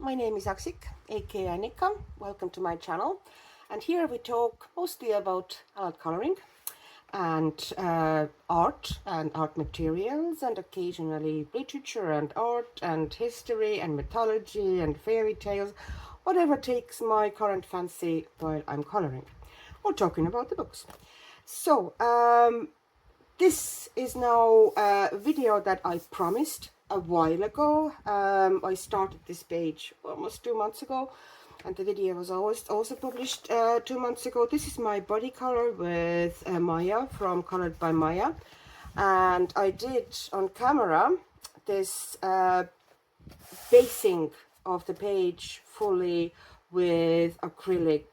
my name is Aksik, aka Annika. Welcome to my channel. And here we talk mostly about coloring and art and art materials, and occasionally literature and art and history and mythology and fairy tales, whatever takes my current fancy while I'm coloring or talking about the books. So this is now a video that I promised a while ago. I started this page almost 2 months ago, and the video was also published 2 months ago. This is my body color with Maia from Colored by Maia, and I did on camera this basing of the page fully with acrylic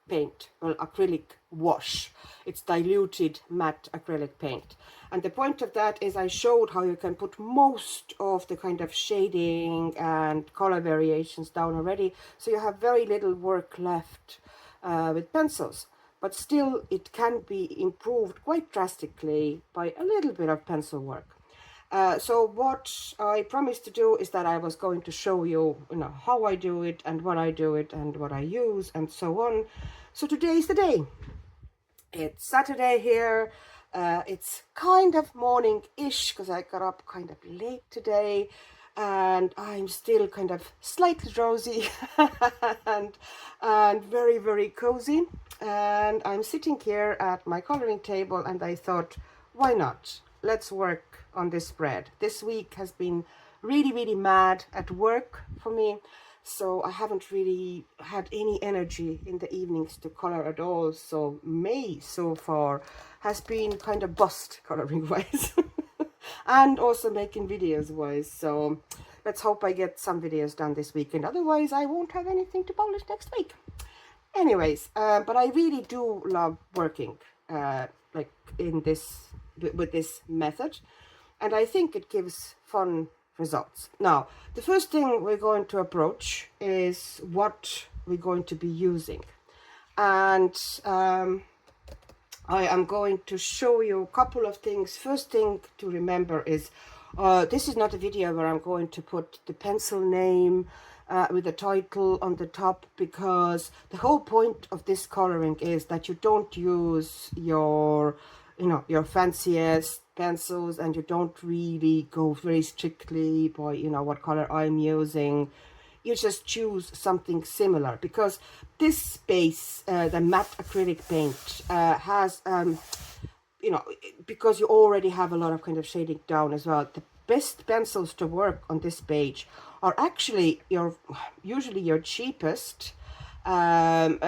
paint, well, acrylic wash. It's diluted matte acrylic paint, and the point of that is I showed how you can put most of the kind of shading and color variations down already, so you have very little work left with pencils, but still it can be improved quite drastically by a little bit of pencil work. So what I promised to do is that I was going to show you, how I do it and what I do it and what I use and so on. So today is the day. It's Saturday here. It's kind of morning-ish because I got up kind of late today, and I'm still kind of slightly drowsy and very, very cozy. And I'm sitting here at my coloring table, and I thought, why not? Let's work on this spread. This week has been really, really mad at work for me, so I haven't really had any energy in the evenings to color at all. So May so far has been kind of bust coloring wise and also making videos wise. So let's hope I get some videos done this weekend, otherwise I won't have anything to publish next week. Anyways, but I really do love working like in this with this method, and I think it gives fun results. Now, the first thing we're going to approach is what we're going to be using, and I am going to show you a couple of things. First thing to remember is this is not a video where I'm going to put the pencil name with the title on the top, because the whole point of this coloring is that you don't use your your fanciest pencils, and you don't really go very strictly by what color I'm using. You just choose something similar, because this base, the matte acrylic paint, has because you already have a lot of kind of shading down as well. The best pencils to work on this page are actually usually your cheapest and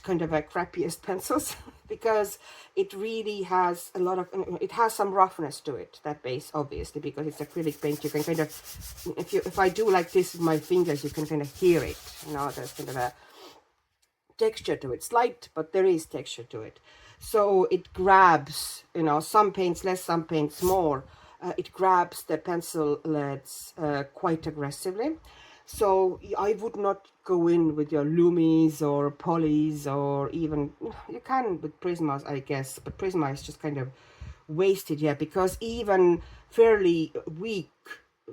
kind of a crappiest pencils, because it really has a lot of, it has some roughness to it, that base, obviously, because it's acrylic paint. You can kind of, if I do like this with my fingers, you can kind of hear it, there's kind of a texture to it, slight, but there is texture to it. So it grabs, some paints less, some paints more. It grabs the pencil leads quite aggressively. So I would not go in with your Lumis or Polys, or even, you can with Prismas, I guess, but Prisma is just kind of wasted here, because even fairly weak,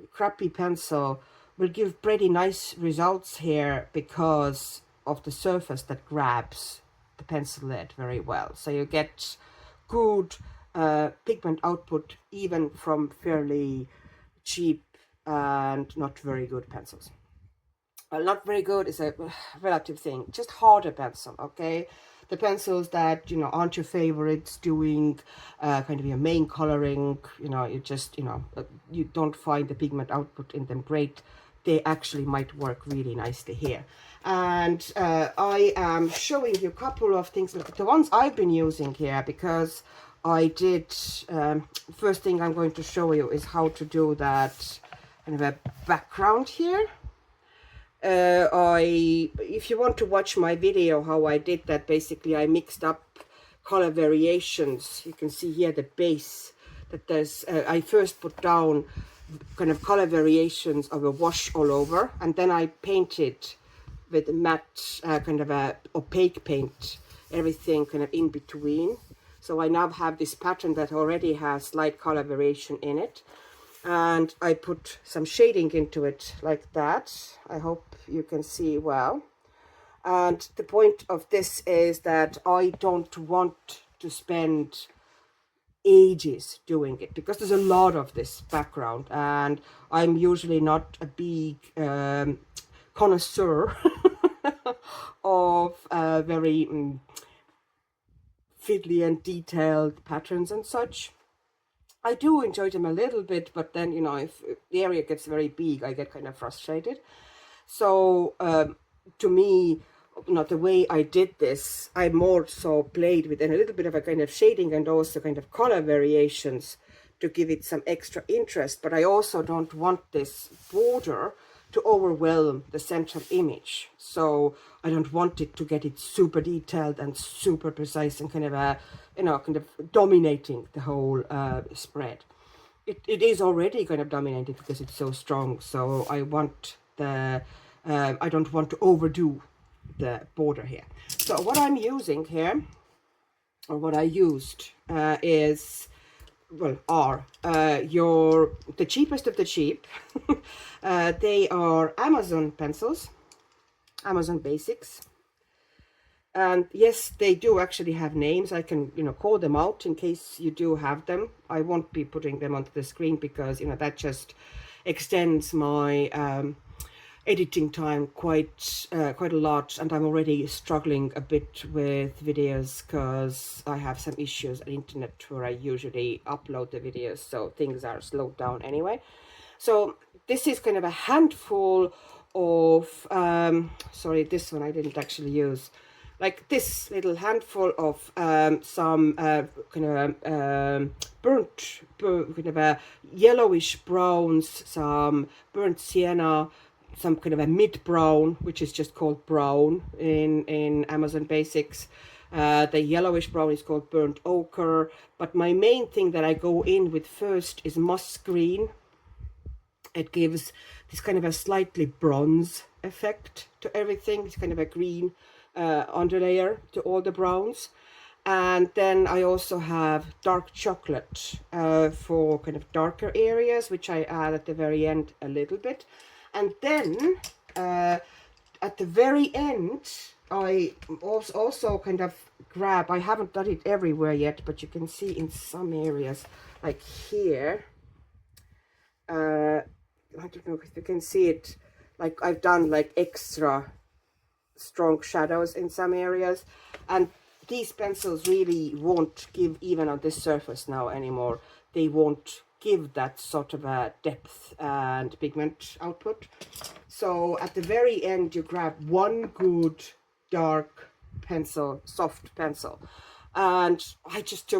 crappy pencil will give pretty nice results here because of the surface that grabs the pencil lead very well. So you get good pigment output even from fairly cheap and not very good pencils. Well, not very good is a relative thing, just harder pencil, okay? The pencils that, aren't your favorites doing kind of your main coloring, you just, you don't find the pigment output in them great, they actually might work really nicely here. And I am showing you a couple of things, the ones I've been using here, because I did, first thing I'm going to show you is how to do that kind of a background here. If you want to watch my video how I did that, basically I mixed up color variations. You can see here the base that there's, I first put down kind of color variations of a wash all over, and then I painted with matte kind of a opaque paint, everything kind of in between. So I now have this pattern that already has slight color variation in it. and I put some shading into it like that. I hope you can see well. And the point of this is that I don't want to spend ages doing it, because there's a lot of this background, and I'm usually not a big connoisseur of very fiddly and detailed patterns and such. I do enjoy them a little bit, but then, you know, if the area gets very big, I get kind of frustrated. So to me, you know, the way I did this, I more so played with a little bit of a kind of shading and also kind of color variations to give it some extra interest. But I also don't want this border to overwhelm the central image. So I don't want it to get it super detailed and super precise and kind of a, you know, kind of dominating the whole spread. It is already kind of dominating because it's so strong. So I want the, I don't want to overdo the border here. So what I'm using here, or what I used, is, well, are the cheapest of the cheap. They are Amazon pencils, Amazon Basics. And yes, they do actually have names. I can, you know, call them out in case you do have them. I won't be putting them onto the screen because, you know, that just extends my editing time quite a lot, and I'm already struggling a bit with videos because I have some issues on internet where I usually upload the videos, so things are slowed down anyway. So this is kind of a handful of sorry, this one I didn't actually use, like this little handful of some kind of burnt kind of a yellowish browns, some burnt sienna, some kind of a mid brown, which is just called brown in Amazon Basics. The yellowish brown is called burnt ochre, but my main thing that I go in with first is moss green. It gives this kind of a slightly bronze effect to everything. It's kind of a green underlayer to all the browns. And then I also have dark chocolate for kind of darker areas, which I add at the very end a little bit. And then at the very end, I also kind of grab, I haven't done it everywhere yet, but you can see in some areas, like here, I don't know if you can see it, like I've done like extra strong shadows in some areas, and these pencils really won't give, even on this surface now anymore, they won't give that sort of a depth and pigment output. So at the very end, you grab one good dark pencil, soft pencil, and I just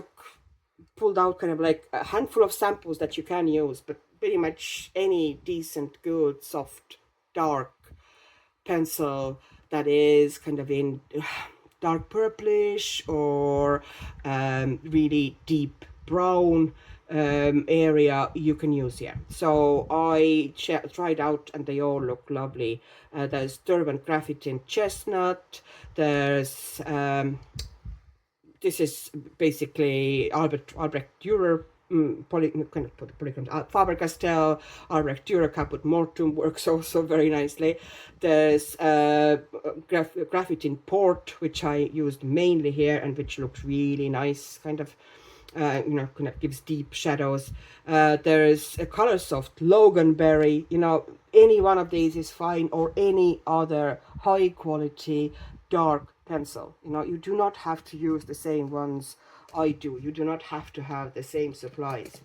pulled out kind of like a handful of samples that you can use, but pretty much any decent, good, soft, dark pencil that is kind of in dark purplish or really deep brown area, you can use here. So I tried out and they all look lovely. There's Derwent Graphitint Chestnut. There's this is basically Albrecht Dürer Faber-Castell, Albrecht Dürer Caput Mortuum works also very nicely. There's Graphitint Port, which I used mainly here and which looks really nice, kind of you know, kind of gives deep shadows. There's a Color Soft Loganberry, you know, any one of these is fine, or any other high quality dark pencil. You know, you do not have to use the same ones I do. You do not have to have the same supplies.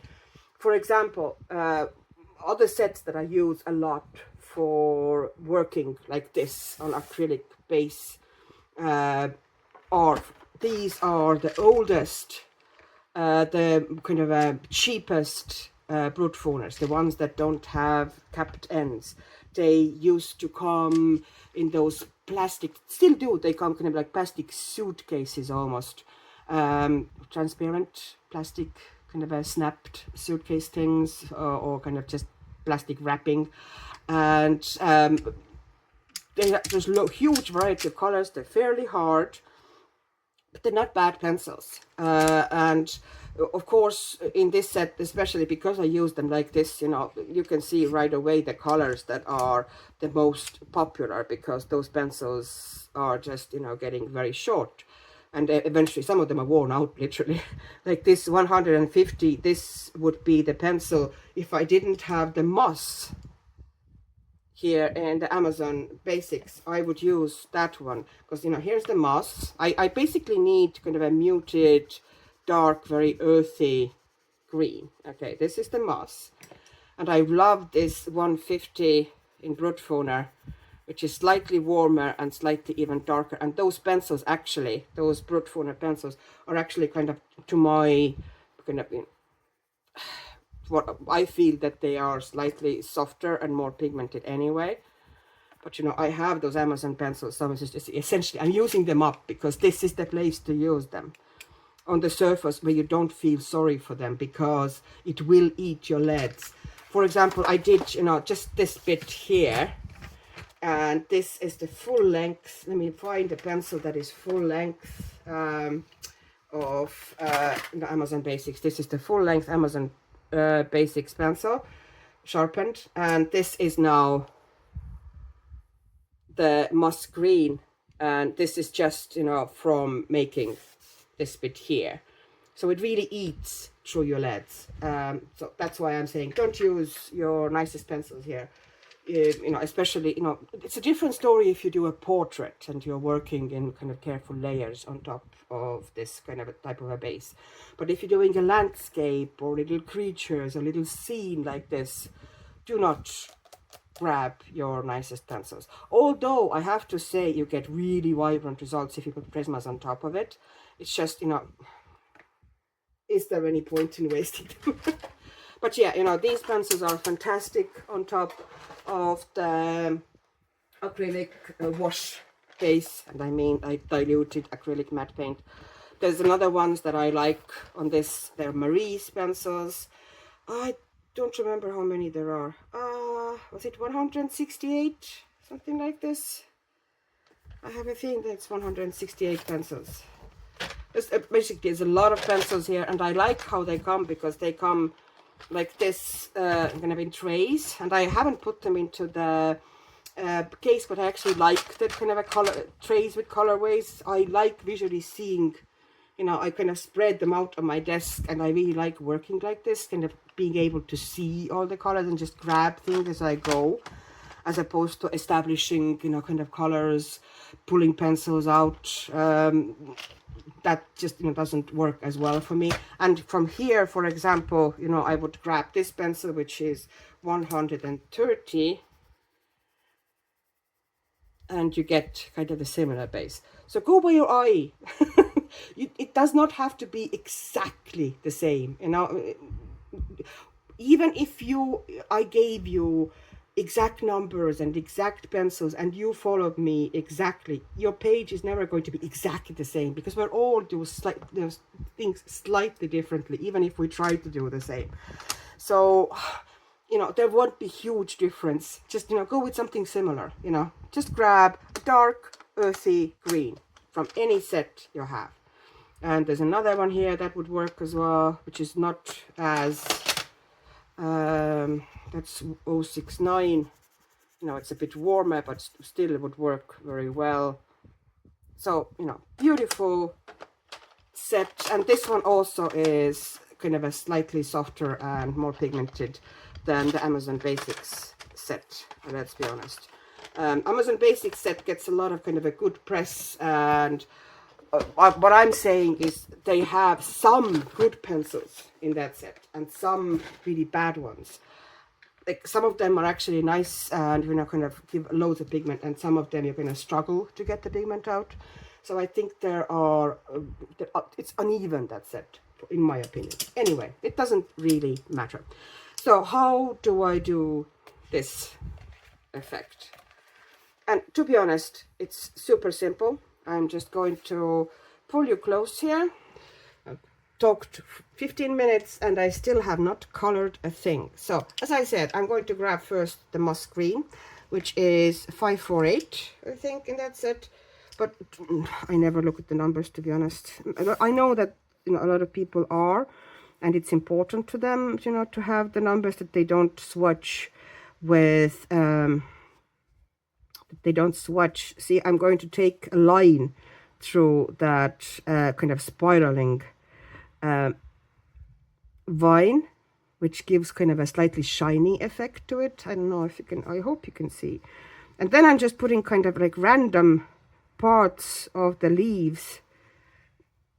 For example, other sets that I use a lot for working like this on acrylic base these are the oldest, the kind of cheapest Brutfuners, the ones that don't have capped ends. They used to come in those plastic, still do, they come kind of like plastic suitcases almost, transparent plastic, kind of a snapped suitcase things, or kind of just plastic wrapping. And there's a huge variety of colors. They're fairly hard, but they're not bad pencils. And Of course, in this set, especially because I use them like this, you know, you can see right away the colors that are the most popular, because those pencils are just, you know, getting very short. And eventually some of them are worn out, literally. Like this 150, this would be the pencil if I didn't have the moss here in the Amazon Basics. I would use that one, because, you know, here's the moss. I basically need kind of a muted, dark, very earthy green. Okay, this is the moss. And I love this 150 in Brutfuner, which is slightly warmer and slightly even darker. And those pencils actually, those Brutfuner pencils are actually kind of, to my kind of, what I feel that they are slightly softer and more pigmented anyway. But, you know, I have those Amazon pencils, so it's just essentially I'm using them up because this is the place to use them, on the surface where you don't feel sorry for them, because it will eat your leads. For example, I did, you know, just this bit here, and this is the full length. Let me find a pencil that is full length of the Amazon Basics. This is the full length Amazon Basics pencil, sharpened, and this is now the moss green, and this is just, you know, from making this bit here. So it really eats through your leads. So that's why I'm saying don't use your nicest pencils here. You know, especially, you know, it's a different story if you do a portrait and you're working in kind of careful layers on top of this kind of a type of a base. But if you're doing a landscape or little creatures, a little scene like this, do not grab your nicest pencils. Although I have to say you get really vibrant results if you put prismas on top of it. It's just, you know, is there any point in wasting them? But yeah, you know, these pencils are fantastic on top of the acrylic wash base, and I mean I diluted acrylic matte paint. There's another ones that I like on this. They're Marie's pencils. I don't remember how many there are. Was it 168? Something like this. I have a feeling that's 168 pencils. Basically, there's a lot of pencils here, and I like how they come, because they come like this, kind of in trays, and I haven't put them into the case, but I actually like that kind of a color trays with colorways. I like visually seeing, you know, I kind of spread them out on my desk, and I really like working like this, kind of being able to see all the colors and just grab things as I go, as opposed to establishing, you know, kind of colors, pulling pencils out. That just, you know, doesn't work as well for me. And from here, for example, you know, I would grab this pencil, which is 130, and you get kind of a similar base. So go by your eye. It does not have to be exactly the same, you know. Even if I gave you exact numbers and exact pencils and you followed me exactly, your page is never going to be exactly the same, because we're all do things slightly differently, even if we try to do the same. So, you know, there won't be huge difference. Just, you know, go with something similar, you know. Just grab a dark earthy green from any set you have. And there's another one here that would work as well, which is not as that's 069. You know, it's a bit warmer, but still it would work very well. So, you know, beautiful set. And this one also is kind of a slightly softer and more pigmented than the Amazon Basics set, let's be honest. Amazon Basics set gets a lot of kind of a good press, and what I'm saying is they have some good pencils in that set and some really bad ones. Like, some of them are actually nice and, you know, kind of give loads of pigment, and some of them you're going to struggle to get the pigment out. So I think it's uneven, that set, in my opinion. Anyway, it doesn't really matter. So how do I do this effect? And to be honest, it's super simple. I'm just going to pull you close here. I've talked 15 minutes and I still have not colored a thing. So, as I said, I'm going to grab first the moss green, which is 548, I think, in that set. But I never look at the numbers, to be honest. I know that you know, a lot of people are, and it's important to them, you know, to have the numbers, that they don't swatch with they don't swatch. See, I'm going to take a line through that kind of spiraling vine, which gives kind of a slightly shiny effect to it. I don't know if you can, I hope you can see. And then I'm just putting kind of like random parts of the leaves.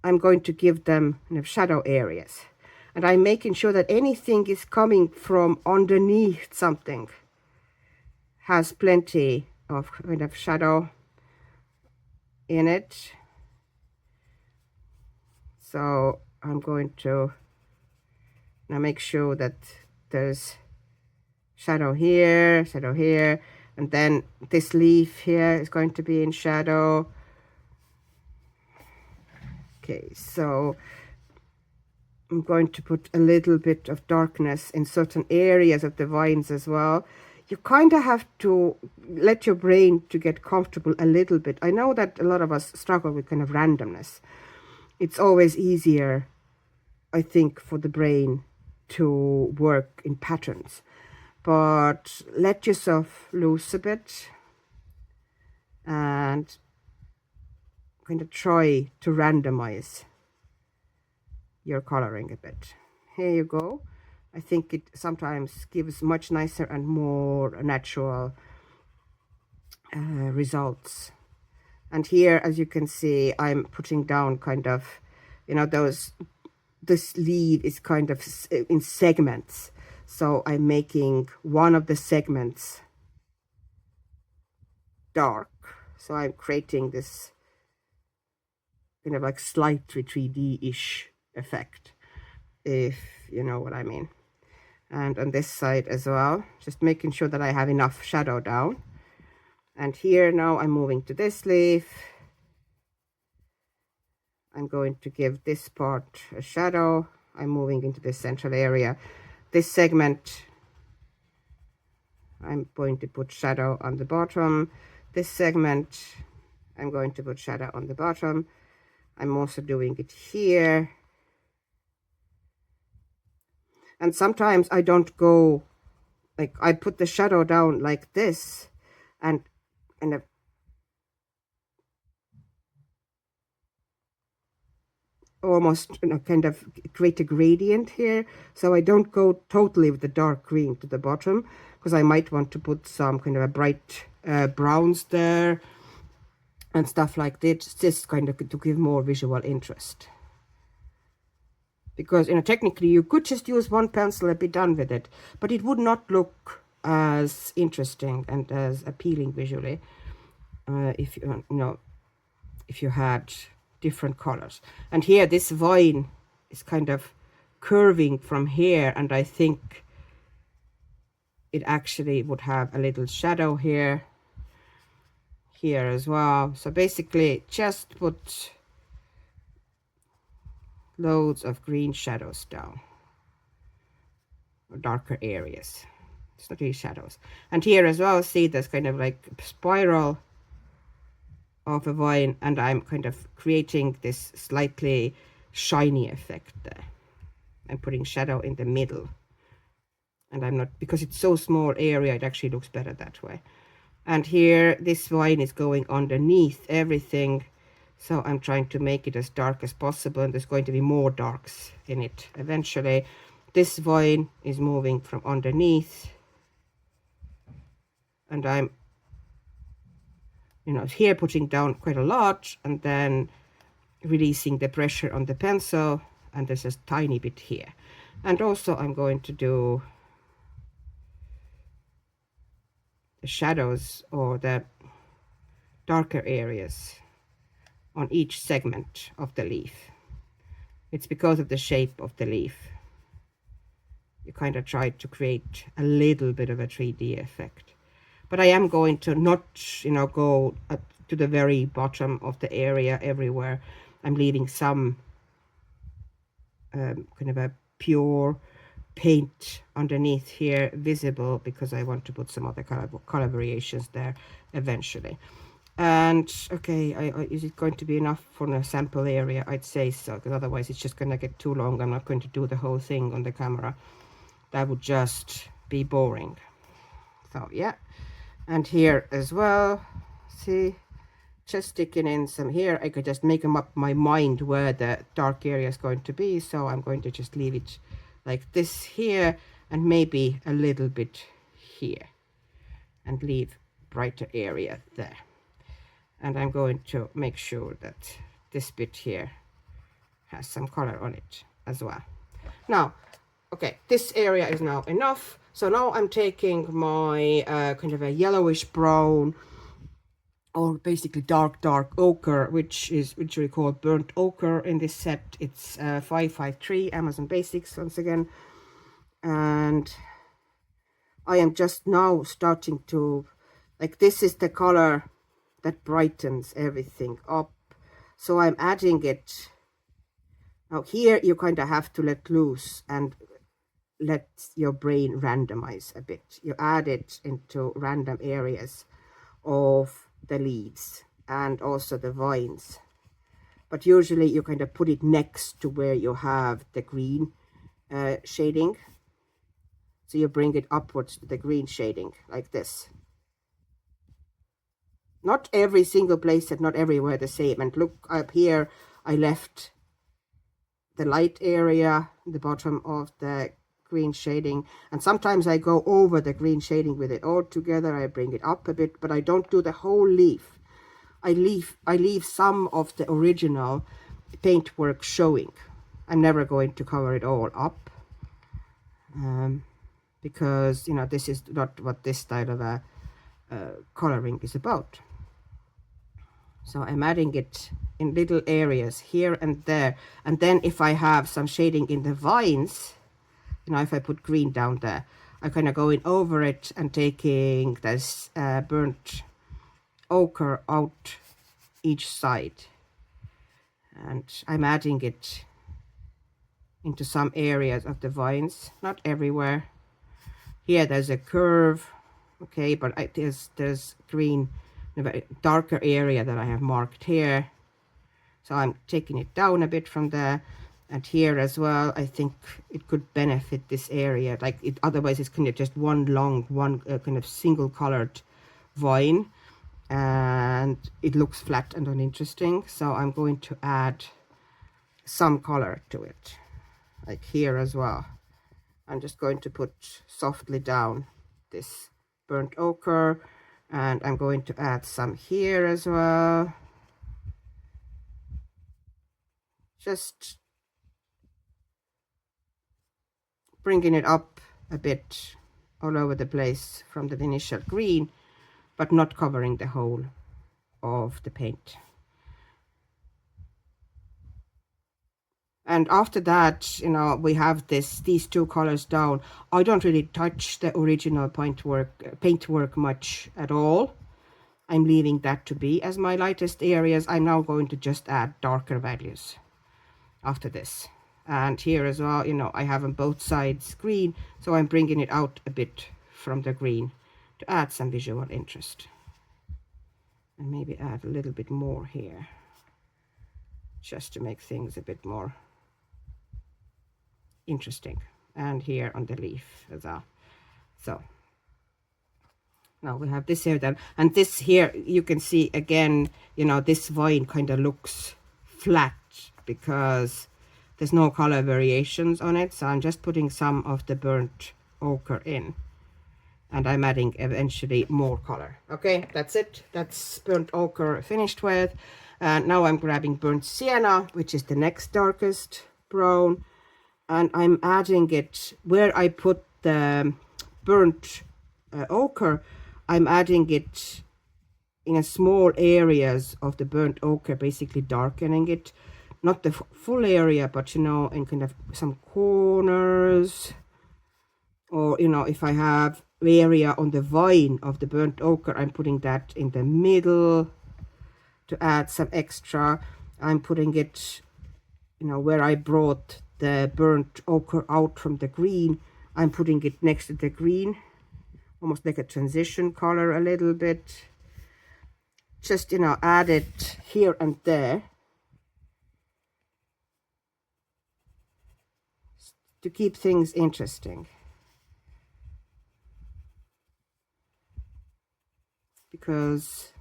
I'm going to give them kind of shadow areas. And I'm making sure that anything is coming from underneath something has plenty of kind of shadow in it. So I'm going to now make sure that there's shadow here, and then this leaf here is going to be in shadow. Okay, so I'm going to put a little bit of darkness in certain areas of the vines as well. You kind of have to let your brain to get comfortable a little bit. I know that a lot of us struggle with kind of randomness. It's always easier, I think, for the brain to work in patterns. But let yourself loose a bit and kind of try to randomize your coloring a bit. Here you go. I think it sometimes gives much nicer and more natural results. And here, as you can see, I'm putting down kind of, you know, this leaf is kind of in segments. So I'm making one of the segments dark. So I'm creating this kind of like slightly 3D-ish effect, if you know what I mean. And on this side as well, just making sure that I have enough shadow down. And here now I'm moving to this leaf. I'm going to give this part a shadow. I'm moving into the central area. This segment, I'm going to put shadow on the bottom. This segment, I'm going to put shadow on the bottom. I'm also doing it here. And sometimes I don't go, like I put the shadow down like this and almost, you know, kind of create a gradient here. So I don't go totally with the dark green to the bottom, because I might want to put some kind of a bright browns there and stuff like this, just kind of to give more visual interest. Because, you know, technically you could just use one pencil and be done with it, but it would not look as interesting and as appealing visually if you know, if you had different colors. And here this vine is kind of curving from here, and I think it actually would have a little shadow here as well. So basically just put loads of green shadows down, or darker areas. It's not really shadows. And here as well, see, there's kind of like a spiral of a vine, and I'm kind of creating this slightly shiny effect there. I'm putting shadow in the middle, and I'm not, because it's so small area, it actually looks better that way. And here this vine is going underneath everything, so I'm trying to make it as dark as possible, and there's going to be more darks in it eventually. This vine is moving from underneath, and I'm, you know, here putting down quite a lot and then releasing the pressure on the pencil, and there's a tiny bit here. And also I'm going to do the shadows or the darker areas on each segment of the leaf. It's because of the shape of the leaf. You kind of try to create a little bit of a 3D effect. But I am going to not, you know, go to the very bottom of the area everywhere. I'm leaving some kind of a pure paint underneath here visible, because I want to put some other color variations there eventually. And okay, is it going to be enough for a sample area? I'd say so, because otherwise it's just gonna get too long. I'm not going to do the whole thing on the camera. That would just be boring. So yeah, and here as well, see, just sticking in some here. I could just make up my mind where the dark area is going to be, so I'm going to just leave it like this here, and maybe a little bit here, and leave brighter area there. And I'm going to make sure that this bit here has some color on it as well. Now, okay, this area is now enough. So now I'm taking my kind of a yellowish brown, or basically dark ochre, which we call burnt ochre in this set. It's 553 Amazon Basics once again. And I am just now starting to, like, this is the color that brightens everything up. So I'm adding it. Now here you kind of have to let loose and let your brain randomize a bit. You add it into random areas of the leaves and also the vines. But usually you kind of put it next to where you have the green shading. So you bring it upwards to the green shading like this. Not every single place and not everywhere the same. And look up here, I left the light area, the bottom of the green shading, and sometimes I go over the green shading with it all together. I bring it up a bit, but I don't do the whole leaf. I leave some of the original paintwork showing. I'm never going to cover it all up, because you know, this is not what this style of a coloring is about. So I'm adding it in little areas here and there. And then if I have some shading in the vines, you know, if I put green down there, I'm kind of going over it and taking this burnt ochre out each side. And I'm adding it into some areas of the vines, not everywhere. Here there's a curve, okay, but there's green, a darker area that I have marked here. So I'm taking it down a bit from there. And here as well, I think it could benefit this area. Like it, otherwise it's kind of just one kind of single colored vine, and it looks flat and uninteresting. So I'm going to add some color to it, like here as well. I'm just going to put softly down this burnt ochre, and I'm going to add some here as well. Just bringing it up a bit all over the place from the initial green, but not covering the whole of the paint. And after that, you know, we have these two colors down. I don't really touch the original paintwork much at all. I'm leaving that to be as my lightest areas. I'm now going to just add darker values after this. And here as well, you know, I have on both sides green, so I'm bringing it out a bit from the green to add some visual interest. And maybe add a little bit more here, just to make things a bit more interesting. And here on the leaf as well. So now we have this here then, and this here you can see again, you know, this vine kind of looks flat because there's no color variations on it. So I'm just putting some of the burnt ochre in, and I'm adding eventually more color. Okay, that's it. That's burnt ochre finished with. And now I'm grabbing burnt sienna, which is the next darkest brown, and I'm adding it where I put the burnt ochre. I'm adding it in a small areas of the burnt ochre, basically darkening it, not the full area, but you know, in kind of some corners, or you know, if I have area on the vine of the burnt ochre, I'm putting that in the middle to add some extra. I'm putting it, you know, where I brought the burnt ochre out from the green, I'm putting it next to the green, almost like a transition color a little bit, just, you know, add it here and there to keep things interesting. Because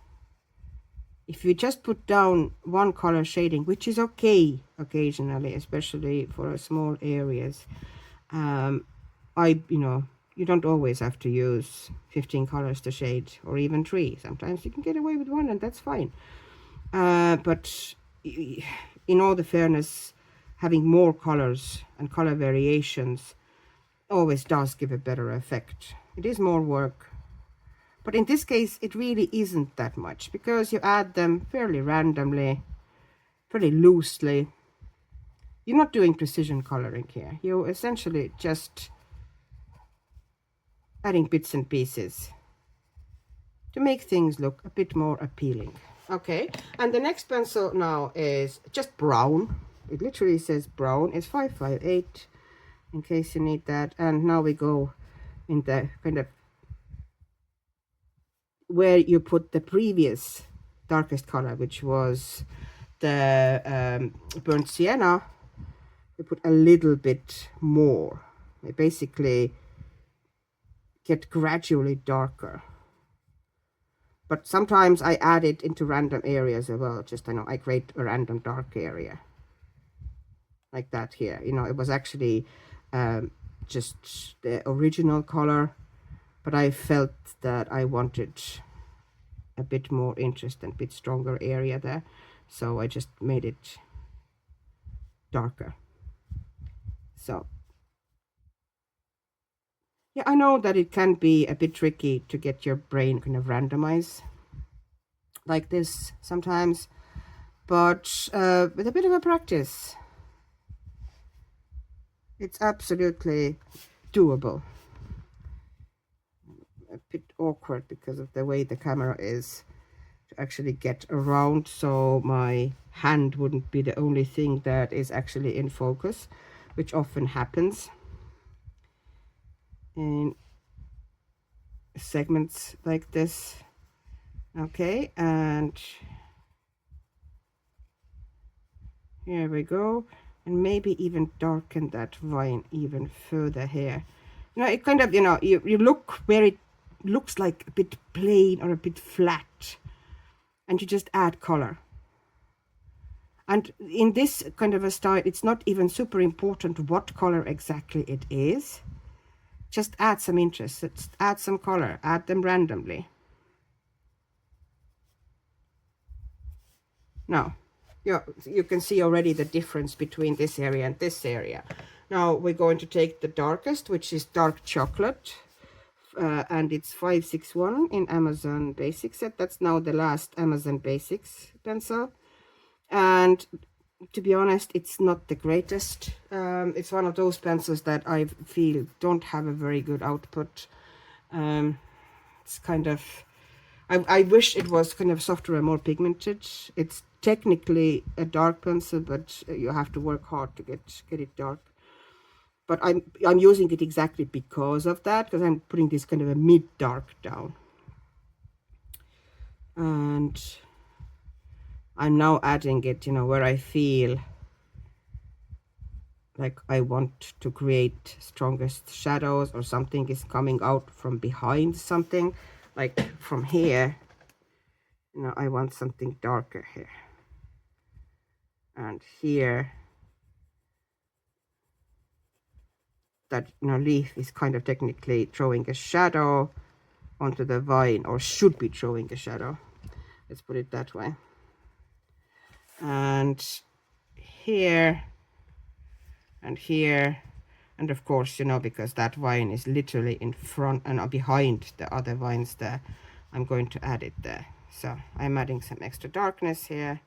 if you just put down one color shading, which is okay occasionally, especially for small areas, you know, you don't always have to use 15 colors to shade, or even 3. Sometimes you can get away with 1, and that's fine. But in all the fairness, having more colors and color variations always does give a better effect. It is more work, but in this case it really isn't that much, because you add them fairly randomly, fairly loosely. You're not doing precision coloring here. You're essentially just adding bits and pieces to make things look a bit more appealing. Okay, and the next pencil now is just brown. It literally says brown. It's 558, in case you need that. And now we go in the kind of where you put the previous darkest color, which was the burnt sienna. You put a little bit more. They basically get gradually darker. But sometimes I add it into random areas as well. Just, I know, I create a random dark area. Like that here. You know, it was actually just the original color. But I felt that I wanted a bit more interest and a bit stronger area there. So I just made it darker. So, yeah, I know that it can be a bit tricky to get your brain kind of randomized like this sometimes, but with a bit of a practice, it's absolutely doable. A bit awkward because of the way the camera is to actually get around, so my hand wouldn't be the only thing that is actually in focus, which often happens in segments like this. Okay, and here we go, and maybe even darken that vine even further here. You know, it kind of, you know, you look where it looks like a bit plain or a bit flat, and you just add color. And in this kind of a style, it's not even super important what color exactly it is. Just add some interest, just add some color, add them randomly. Now, you can see already the difference between this area and this area. Now we're going to take the darkest, which is dark chocolate, and it's 561 in Amazon Basics set. That's now the last Amazon Basics pencil, and to be honest, it's not the greatest. It's one of those pencils that I feel don't have a very good output. It's kind of, I wish it was kind of softer and more pigmented. It's technically a dark pencil, but you have to work hard to get it dark. But I'm using it exactly because of that, because I'm putting this kind of a mid-dark down. And I'm now adding it, you know, where I feel like I want to create strongest shadows, or something is coming out from behind something, like from here. You know, I want something darker here. And here, that, you know, leaf is kind of technically throwing a shadow onto the vine, or should be throwing a shadow. Let's put it that way. And here, and here, and of course, you know, because that vine is literally in front and behind the other vines there, I'm going to add it there. So I'm adding some extra darkness here,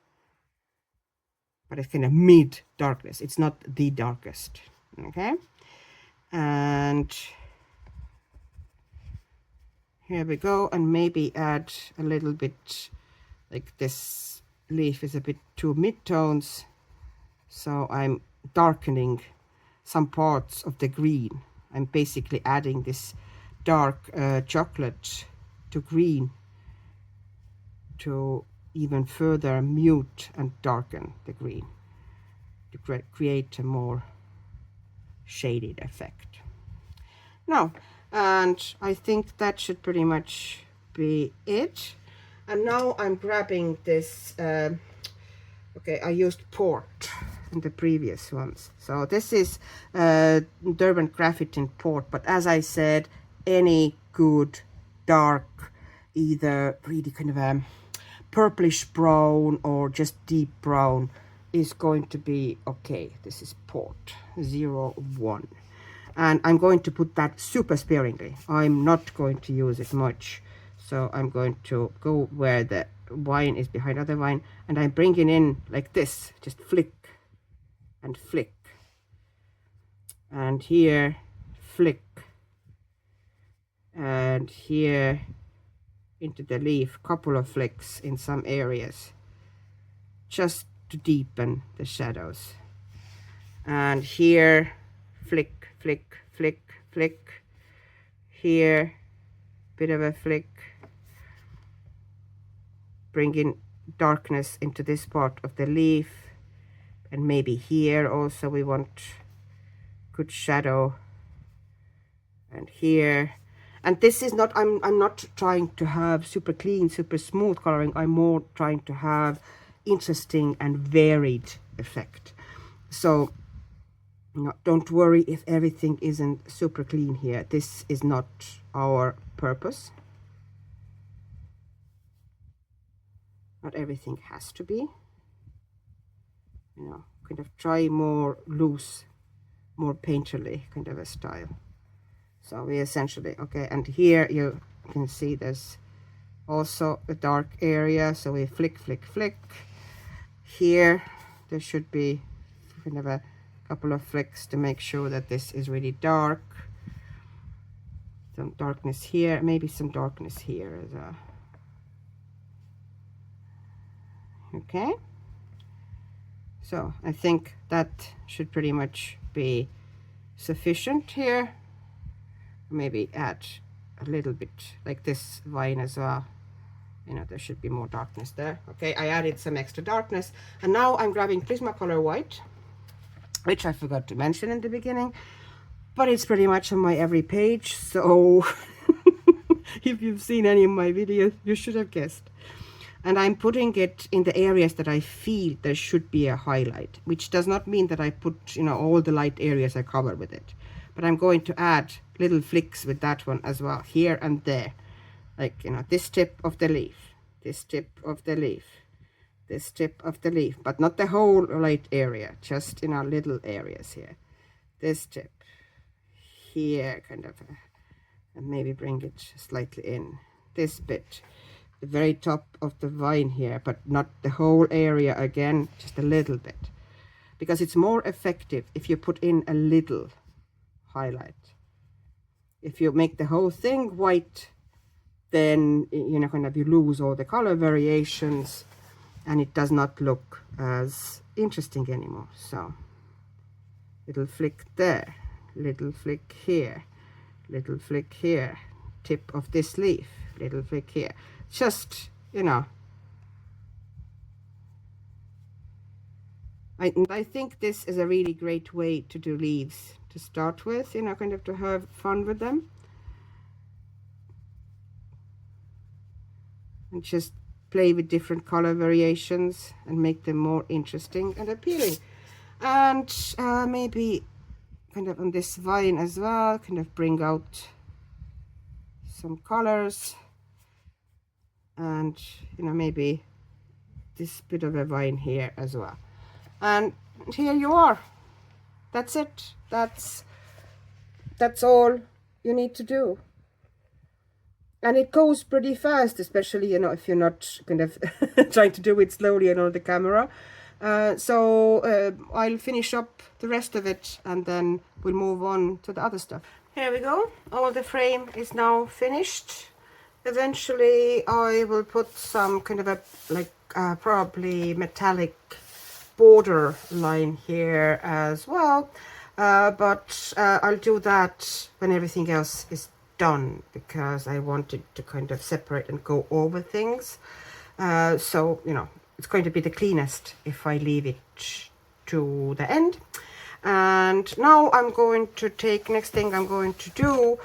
but it's kind of mid darkness. It's not the darkest. Okay, and here we go, and maybe add a little bit, like this leaf is a bit too mid-tones, so I'm darkening some parts of the green. I'm basically adding this dark chocolate to green to even further mute and darken the green to create a more shaded effect. Now, and I think that should pretty much be it. And now I'm grabbing this, okay, I used port in the previous ones. So this is Derwent Graphitint port, but as I said, any good dark, either really kind of a purplish brown or just deep brown is going to be okay. This is port 01. And I'm going to put that super sparingly. I'm not going to use it much. So I'm going to go where the wine is behind other wine, and I'm bringing in like this, just flick and flick. And here, flick. And here into the leaf, couple of flicks in some areas, just to deepen the shadows. And here, flick, flick, flick, flick. Here, bit of a flick. Bringing darkness into this part of the leaf. And maybe here also we want good shadow. And here. And this is not, I'm not trying to have super clean, super smooth coloring. I'm more trying to have interesting and varied effect. So, don't worry if everything isn't super clean here. This is not our purpose. Not everything has to be. Kind of try more loose, more painterly kind of a style. So we essentially, okay, and here you can see there's also a dark area. So we flick, flick, flick. Here there should be kind of a couple of flicks to make sure that this is really dark. Some darkness here, maybe some darkness here as well. Okay, so I think that should pretty much be sufficient here. Maybe add a little bit like this vine as well. There should be more darkness there. Okay, I added some extra darkness, and now I'm grabbing Prismacolor white, which I forgot to mention in the beginning, but it's pretty much on my every page, so if you've seen any of my videos, you should have guessed. And I'm putting it in the areas that I feel there should be a highlight, which does not mean that I put, all the light areas I cover with it. But I'm going to add little flicks with that one as well, here and there. Like, this tip of the leaf, this tip of the leaf, this tip of the leaf, but not the whole light area, just in our little areas here. This tip, here, kind of, and maybe bring it slightly in. This bit. The very top of the vine here, but not the whole area again, just a little bit, because it's more effective if you put in a little highlight. If you make the whole thing white, then kind of you lose all the color variations and it does not look as interesting anymore. So little flick there, little flick here, little flick here, tip of this leaf, little flick here. Just, I think this is a really great way to do leaves to start with, kind of to have fun with them. And just play with different color variations and make them more interesting and appealing. And maybe kind of on this vine as well, kind of bring out some colors. And maybe this bit of a vine here as well. And here you are. That's it. That's all you need to do. And it goes pretty fast, especially if you're not kind of trying to do it slowly on the camera. So I'll finish up the rest of it and then we'll move on to the other stuff. Here we go. All the frame is now finished. Eventually I will put some kind of a probably metallic border line here as well, but I'll do that when everything else is done, because I wanted to kind of separate and go over things. So, you know, it's going to be the cleanest if I leave it to the end. And now I'm going to take, next thing I'm going to do,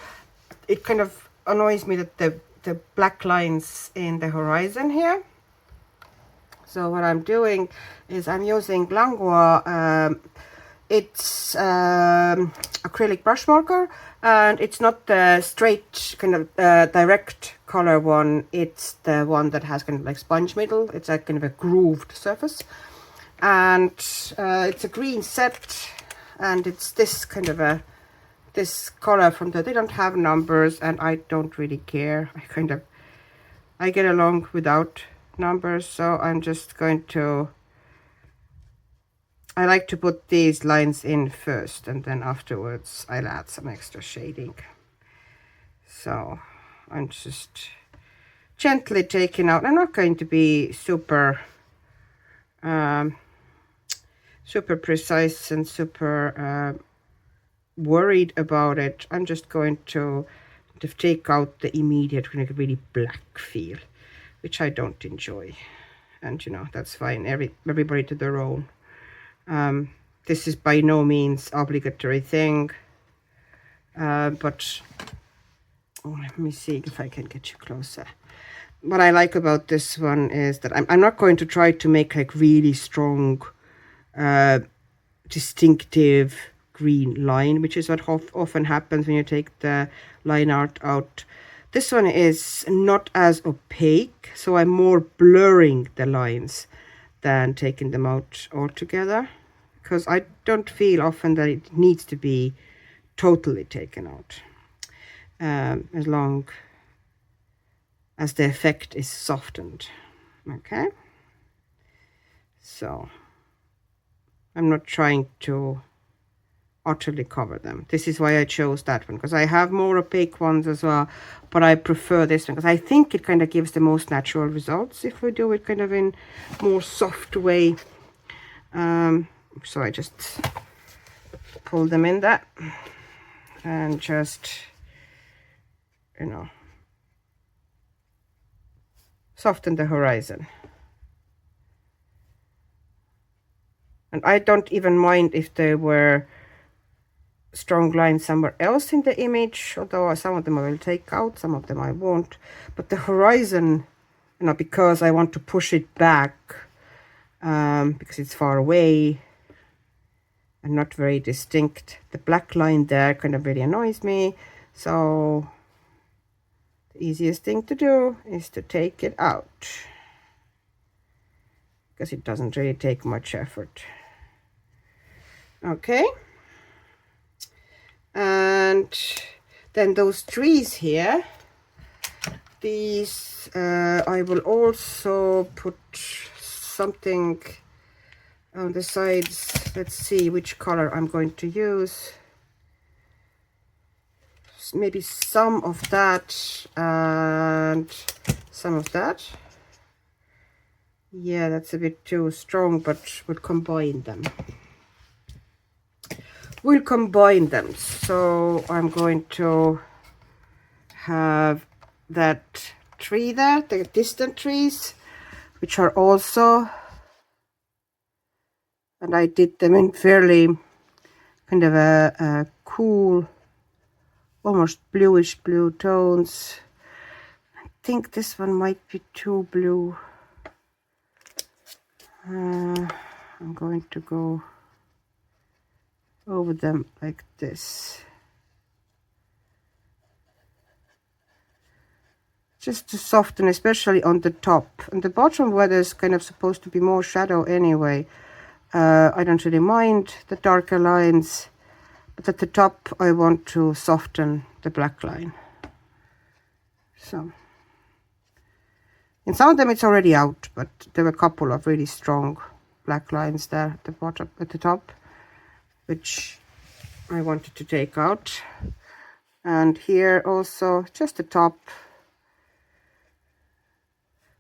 it kind of annoys me that the black lines in the horizon here. So what I'm doing is I'm using Languo, it's acrylic brush marker, and it's not the straight kind of direct color one, it's the one that has kind of like sponge middle. It's a kind of a grooved surface, and it's a green set, and it's this kind of a this color from the, they don't have numbers, and I don't really care. I get along without numbers, so I'm just going to, I like to put these lines in first, and then afterwards I'll add some extra shading. So I'm just gently taking out. I'm not going to be super super precise and super worried about it. I'm just going to take out the immediate kind of really black feel, which I don't enjoy. And you know, that's fine. Everybody to their own. This is by no means obligatory thing, but oh, let me see if I can get you closer. What I like about this one is that I'm not going to try to make like really strong distinctive green line, which is what often happens when you take the line art out. This one is not as opaque, so I'm more blurring the lines than taking them out altogether, because I don't feel often that it needs to be totally taken out, as long as the effect is softened. Okay, so I'm not trying to utterly cover them. This is why I chose that one, because I have more opaque ones as well, but I prefer this one because I think it kind of gives the most natural results if we do it kind of in more soft way. So I just pull them in that and just, you know, soften the horizon. And I don't even mind if they were strong lines somewhere else in the image, although some of them I will take out, some of them I won't. But the horizon, you know, because I want to push it back, because it's far away and not very distinct, the black line there kind of really annoys me. So the easiest thing to do is to take it out, because it doesn't really take much effort. Okay, and then those trees here, these I will also put something on the sides. Let's see which color I'm going to use. Maybe some of that and some of that. Yeah, that's a bit too strong, but we'll combine them. So I'm going to have that tree there, the distant trees, which are also, and I did them in fairly kind of a cool, almost bluish blue tones. I think this one might be too blue. I'm going to go over them like this, just to soften, especially on the top. And the bottom, where there's kind of supposed to be more shadow anyway, I don't really mind the darker lines, but at the top I want to soften the black line. So in some of them it's already out, but there were a couple of really strong black lines there at the bottom, at the top, which I wanted to take out. And here also just the top,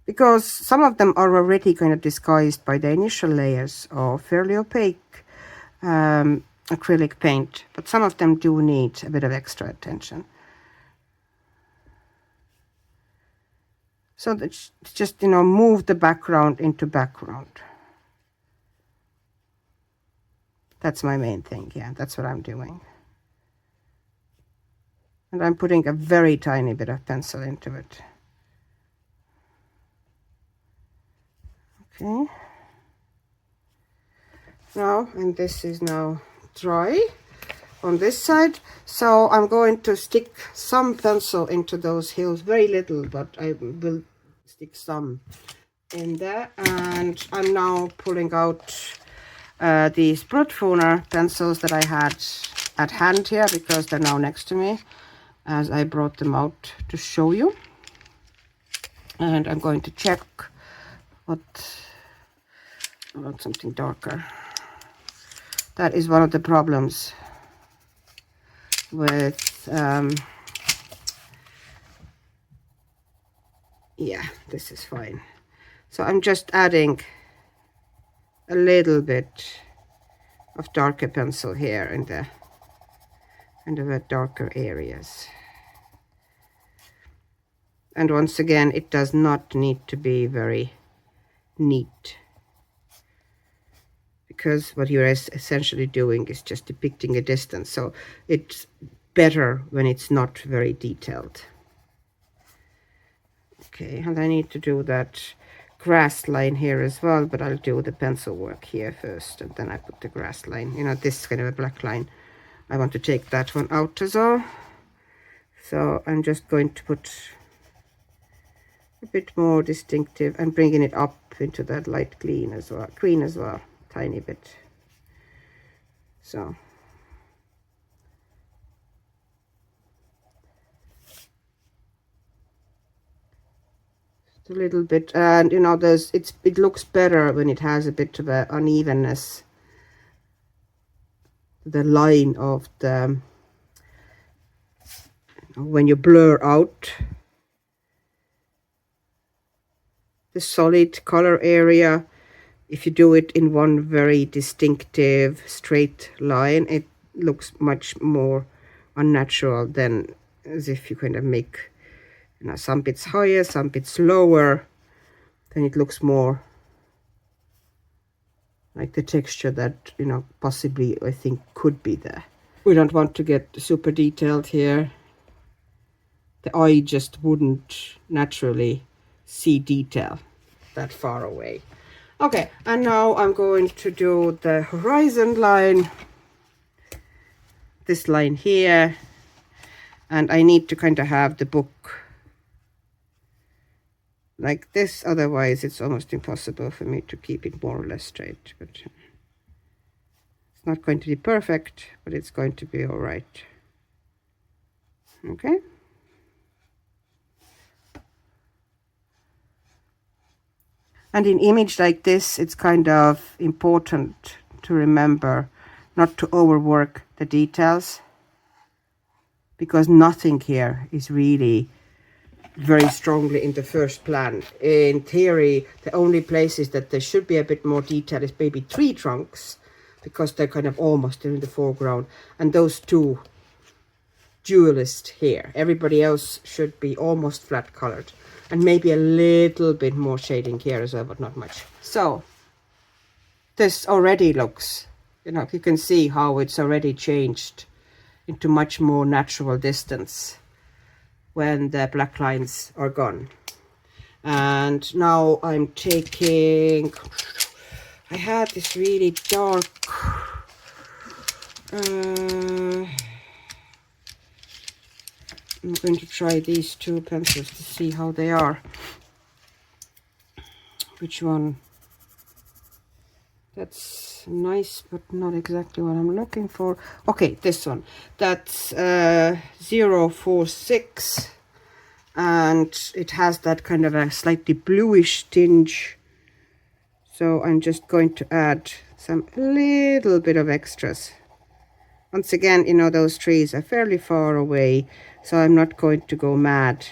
because some of them are already kind of disguised by the initial layers of fairly opaque acrylic paint, but some of them do need a bit of extra attention. So that's just, you know, move the background into background. That's my main thing. Yeah, that's what I'm doing. And I'm putting a very tiny bit of pencil into it. Okay. Now, and this is now dry on this side. So I'm going to stick some pencil into those hills, very little, but I will stick some in there. And I'm now pulling out these Brutfuner pencils that I had at hand here, because they're now next to me as I brought them out to show you. And I'm going to check what, I want something darker. That is one of the problems with yeah, this is fine. So I'm just adding a little bit of darker pencil here in the darker areas. And once again, it does not need to be very neat, because what you're essentially doing is just depicting a distance. So it's better when it's not very detailed. Okay, and I need to do that grass line here as well, but I'll do the pencil work here first, and then I put the grass line, you know, this kind of a black line. I want to take that one out as well. So I'm just going to put a bit more distinctive and bringing it up into that light green as well, tiny bit. So just a little bit, and you know, it looks better when it has a bit of a unevenness, the line of the, when you blur out the solid color area. If you do it in one very distinctive straight line, it looks much more unnatural than as if you kind of make, you know, some bits higher, some bits lower. Then it looks more like the texture that, you know, possibly I think could be there. We don't want to get super detailed here. The eye just wouldn't naturally see detail that far away. Okay, and now I'm going to do the horizon line, this line here, and I need to kind of have the book like this, otherwise it's almost impossible for me to keep it more or less straight. But it's not going to be perfect, but it's going to be all right. Okay. And in image like this, it's kind of important to remember not to overwork the details, because nothing here is really very strongly in the first plan. In theory, the only places that there should be a bit more detail is maybe tree trunks, because they're kind of almost in the foreground, and those two dualists here. Everybody else should be almost flat colored, and maybe a little bit more shading here as well, but not much. So this already looks, you know, you can see how it's already changed into much more natural distance when the black lines are gone. And now I'm taking, I had this really dark I'm going to try these two pencils to see how they are. Which one? That's nice, but not exactly what I'm looking for. Okay, this one. That's 046, and it has that kind of a slightly bluish tinge. So I'm just going to add some little bit of extras. Once again, you know, those trees are fairly far away, so I'm not going to go mad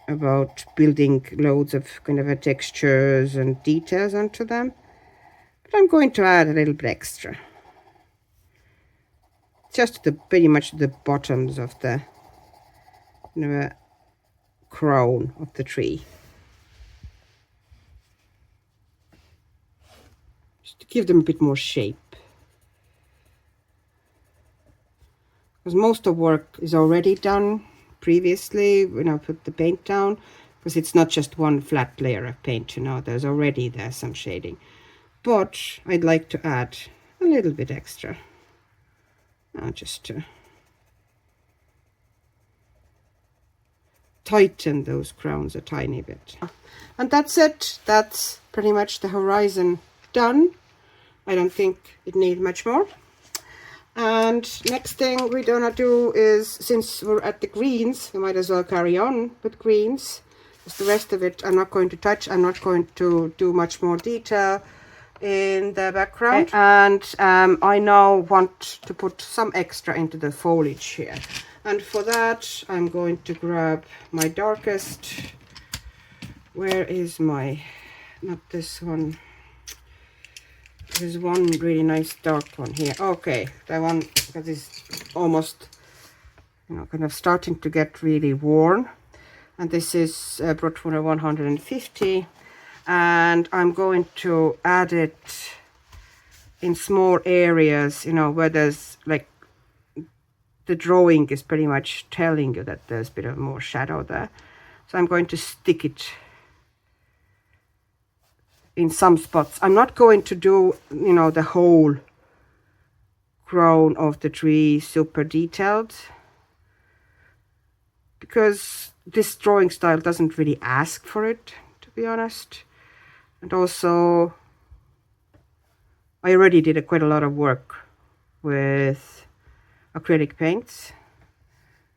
about building loads of kind of a textures and details onto them. But I'm going to add a little bit extra. Just pretty much the bottoms of the, you know, crown of the tree. Just to give them a bit more shape. Because most of work is already done previously when I put the paint down. Because it's not just one flat layer of paint, you know, there's already there some shading. But I'd like to add a little bit extra. Just to tighten those crowns a tiny bit. And that's it. That's pretty much the horizon done. I don't think it needs much more. And next thing we're gonna do is, since we're at the greens, we might as well carry on with greens. Because the rest of it I'm not going to touch. I'm not going to do much more detail in the background. And I now want to put some extra into the foliage here. And for that, I'm going to grab my darkest. Where is my, not this one. There's one really nice dark one here. Okay, that one, because it's almost, you know, kind of starting to get really worn. And this is Brutfuner 150. And I'm going to add it in small areas, you know, where there's like, the drawing is pretty much telling you that there's a bit of more shadow there. So I'm going to stick it in some spots. I'm not going to do, you know, the whole crown of the tree super detailed, because this drawing style doesn't really ask for it, to be honest. And also, I already did quite a lot of work with acrylic paints.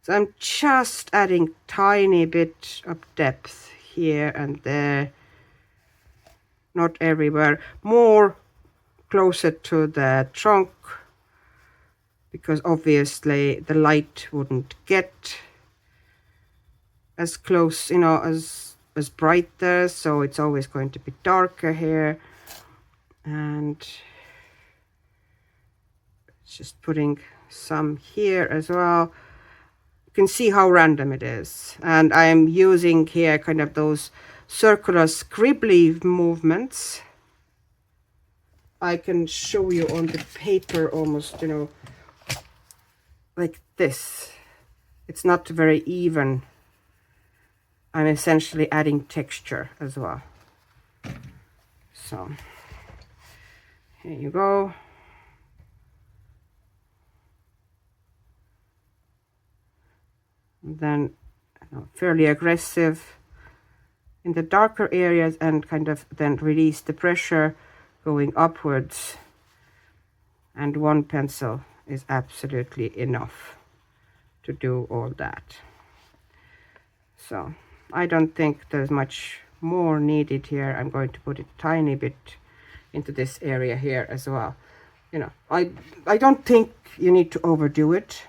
So I'm just adding tiny bit of depth here and there. Not everywhere. More closer to the trunk, because obviously the light wouldn't get as close, you know, as bright there. So it's always going to be darker here. And just putting some here as well. You can see how random it is. And I'm using here kind of those circular scribbly movements. I can show you on the paper almost, you know, like this. It's not very even. I'm essentially adding texture as well. So here you go. And then, you know, fairly aggressive in the darker areas, and kind of then release the pressure going upwards. And one pencil is absolutely enough to do all that. So I don't think there's much more needed here. I'm going to put a tiny bit into this area here as well. You know, I don't think you need to overdo it.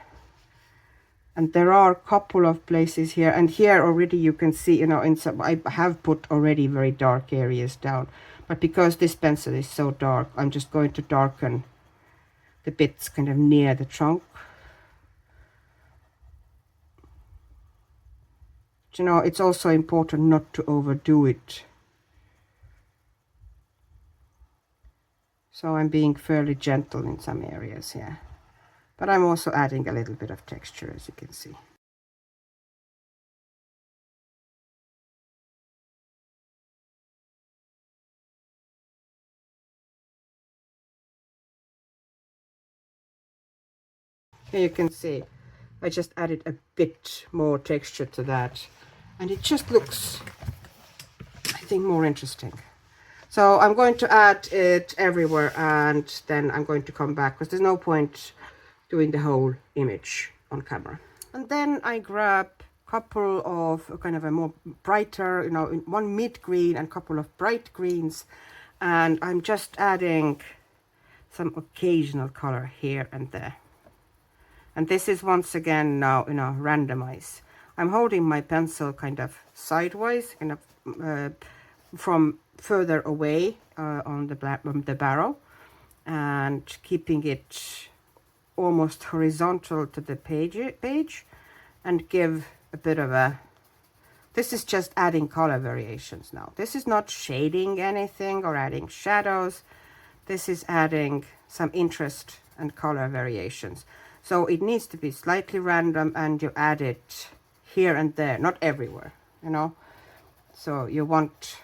And there are a couple of places here, and here already you can see, you know, in some, I have put already very dark areas down, but because this pencil is so dark, I'm just going to darken the bits kind of near the trunk. But, you know, it's also important not to overdo it. So I'm being fairly gentle in some areas here. But I'm also adding a little bit of texture, as you can see. Here you can see I just added a bit more texture to that, and it just looks, I think, more interesting. So I'm going to add it everywhere, and then I'm going to come back, because there's no point doing the whole image on camera. And then I grab a couple of kind of a more brighter, you know, one mid green and a couple of bright greens, and I'm just adding some occasional color here and there. And this is once again now, you know, randomize. I'm holding my pencil kind of sideways, kind of from further away on the barrel, and keeping it almost horizontal to the page, and give a bit of a This is just adding color variations now. This is not shading anything or adding shadows. This is adding some interest and color variations. So it needs to be slightly random, and you add it here and there, not everywhere, you know. So you want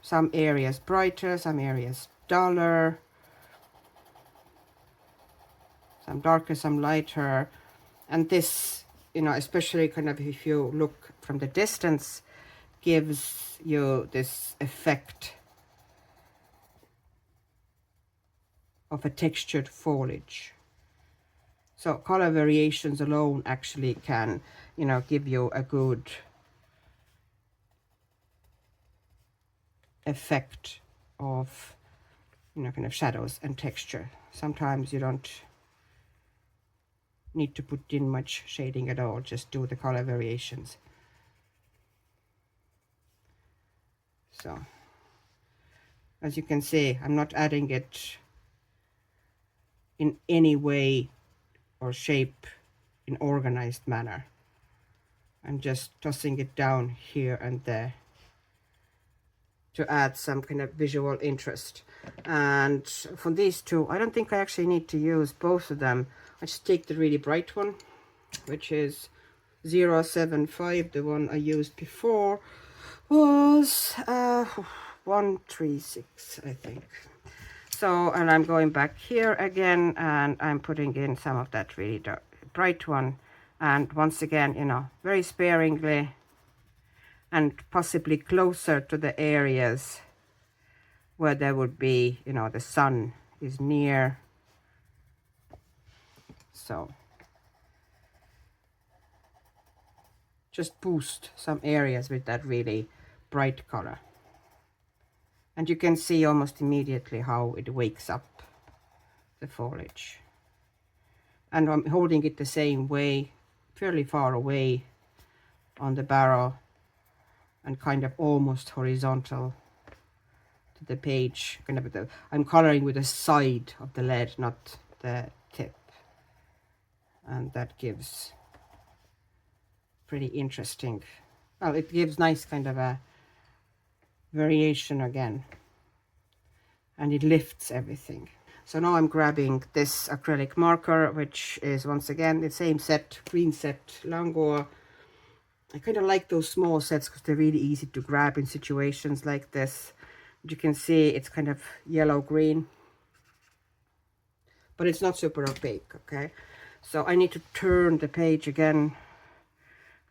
some areas brighter, some areas duller, some darker, some lighter. And this, you know, especially kind of if you look from the distance, gives you this effect of a textured foliage. So color variations alone actually can, you know, give you a good effect of, you know, kind of shadows and texture. Sometimes you don't need to put in much shading at all, just do the color variations. So as you can see, I'm not adding it in any way or shape in organized manner. I'm just tossing it down here and there to add some kind of visual interest. And for these two, I don't think I actually need to use both of them. I just take the really bright one, which is 075. The one I used before was 136, I think. So, and I'm going back here again, and I'm putting in some of that really dark, bright one. And once again, you know, very sparingly, and possibly closer to the areas where there would be, you know, the sun is near. So just boost some areas with that really bright color. And you can see almost immediately how it wakes up the foliage. And I'm holding it the same way, fairly far away on the barrel, and kind of almost horizontal to the page. Kind of I'm coloring with the side of the lead, not the tip. And that gives pretty interesting, well, it gives nice kind of a variation again, and it lifts everything. So now I'm grabbing this acrylic marker, which is once again the same set, green set, Languo. I kind of like those small sets because they're really easy to grab in situations like this. You can see it's kind of yellow-green, but it's not super opaque, okay? So I need to turn the page again,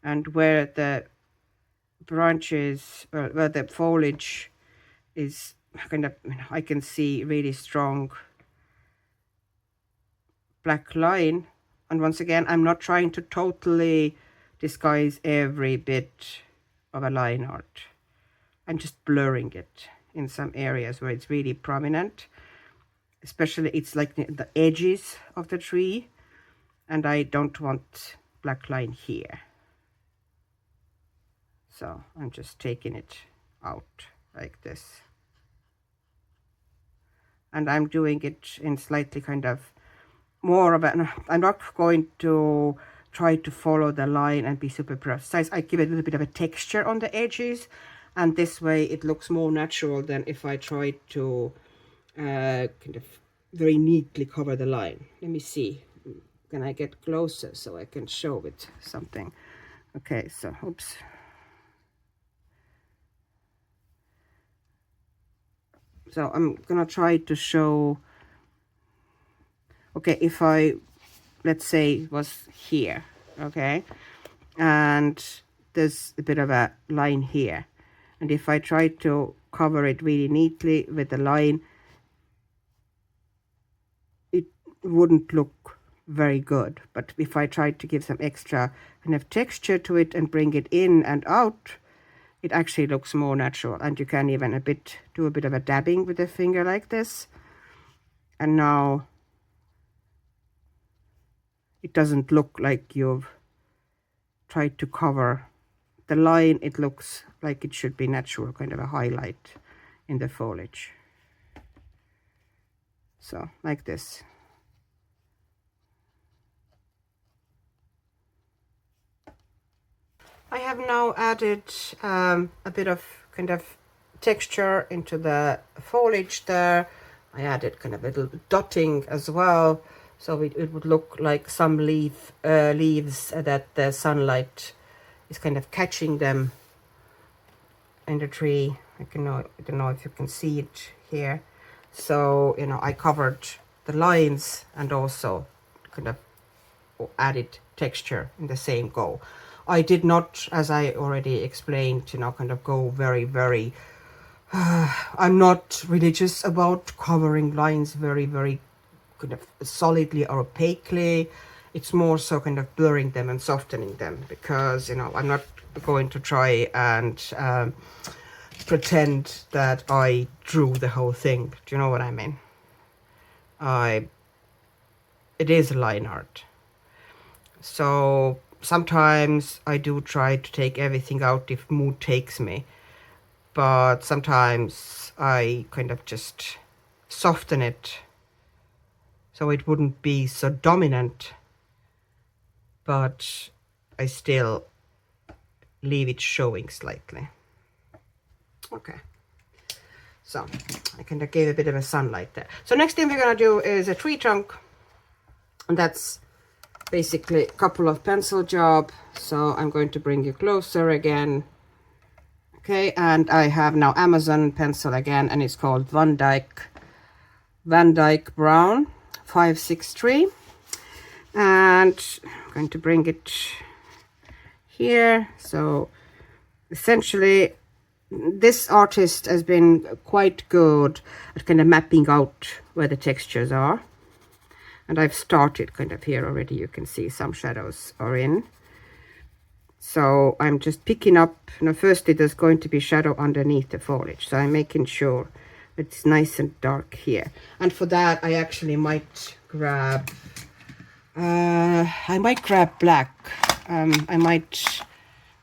and where the branches, where the foliage is kind of, I can see really strong black line. And once again, I'm not trying to totally disguise every bit of a line art. I'm just blurring it in some areas where it's really prominent. Especially it's like the edges of the tree, and I don't want black line here. So I'm just taking it out like this. And I'm doing it in slightly kind of more of a, I'm not going to try to follow the line and be super precise. I give it a little bit of a texture on the edges, and this way it looks more natural than if I try to kind of very neatly cover the line. Let me see, can I get closer so I can show it something? Okay, so oops. So I'm gonna try to show, okay, if I, let's say, was here, okay, and there's a bit of a line here, and if I try to cover it really neatly with the line, it wouldn't look very good. But if I tried to give some extra kind of texture to it and bring it in and out, it actually looks more natural. And you can even do a bit of a dabbing with the finger like this, and now it doesn't look like you've tried to cover the line. It looks like it should be natural, kind of a highlight in the foliage. So like this. I have now added a bit of kind of texture into the foliage there. I added kind of a little dotting as well, so it would look like some leaves that the sunlight is kind of catching them in the tree. I don't know if you can see it here. So, you know, I covered the lines and also kind of added texture in the same go. I did not, as I already explained, you know, kind of go very I'm not religious about covering lines very kind of solidly or opaquely. It's more so kind of blurring them and softening them, because, you know, I'm not going to try and pretend that I drew the whole thing. Do you know what I mean? It is line art. So sometimes I do try to take everything out if mood takes me, but sometimes I kind of just soften it so it wouldn't be so dominant, but I still leave it showing slightly. Okay, so I kind of gave a bit of a sunlight there. So next thing we're gonna do is a tree trunk, and that's basically a couple of pencil job. So I'm going to bring you closer again. Okay, and I have now Amazon pencil again, and it's called Van Dyke Brown 563, and I'm going to bring it here. So essentially this artist has been quite good at kind of mapping out where the textures are, and I've started kind of here already. You can see some shadows are in. So I'm just picking up, you know, firstly there's going to be shadow underneath the foliage, so I'm making sure it's nice and dark here. And for that I actually might grab black. I might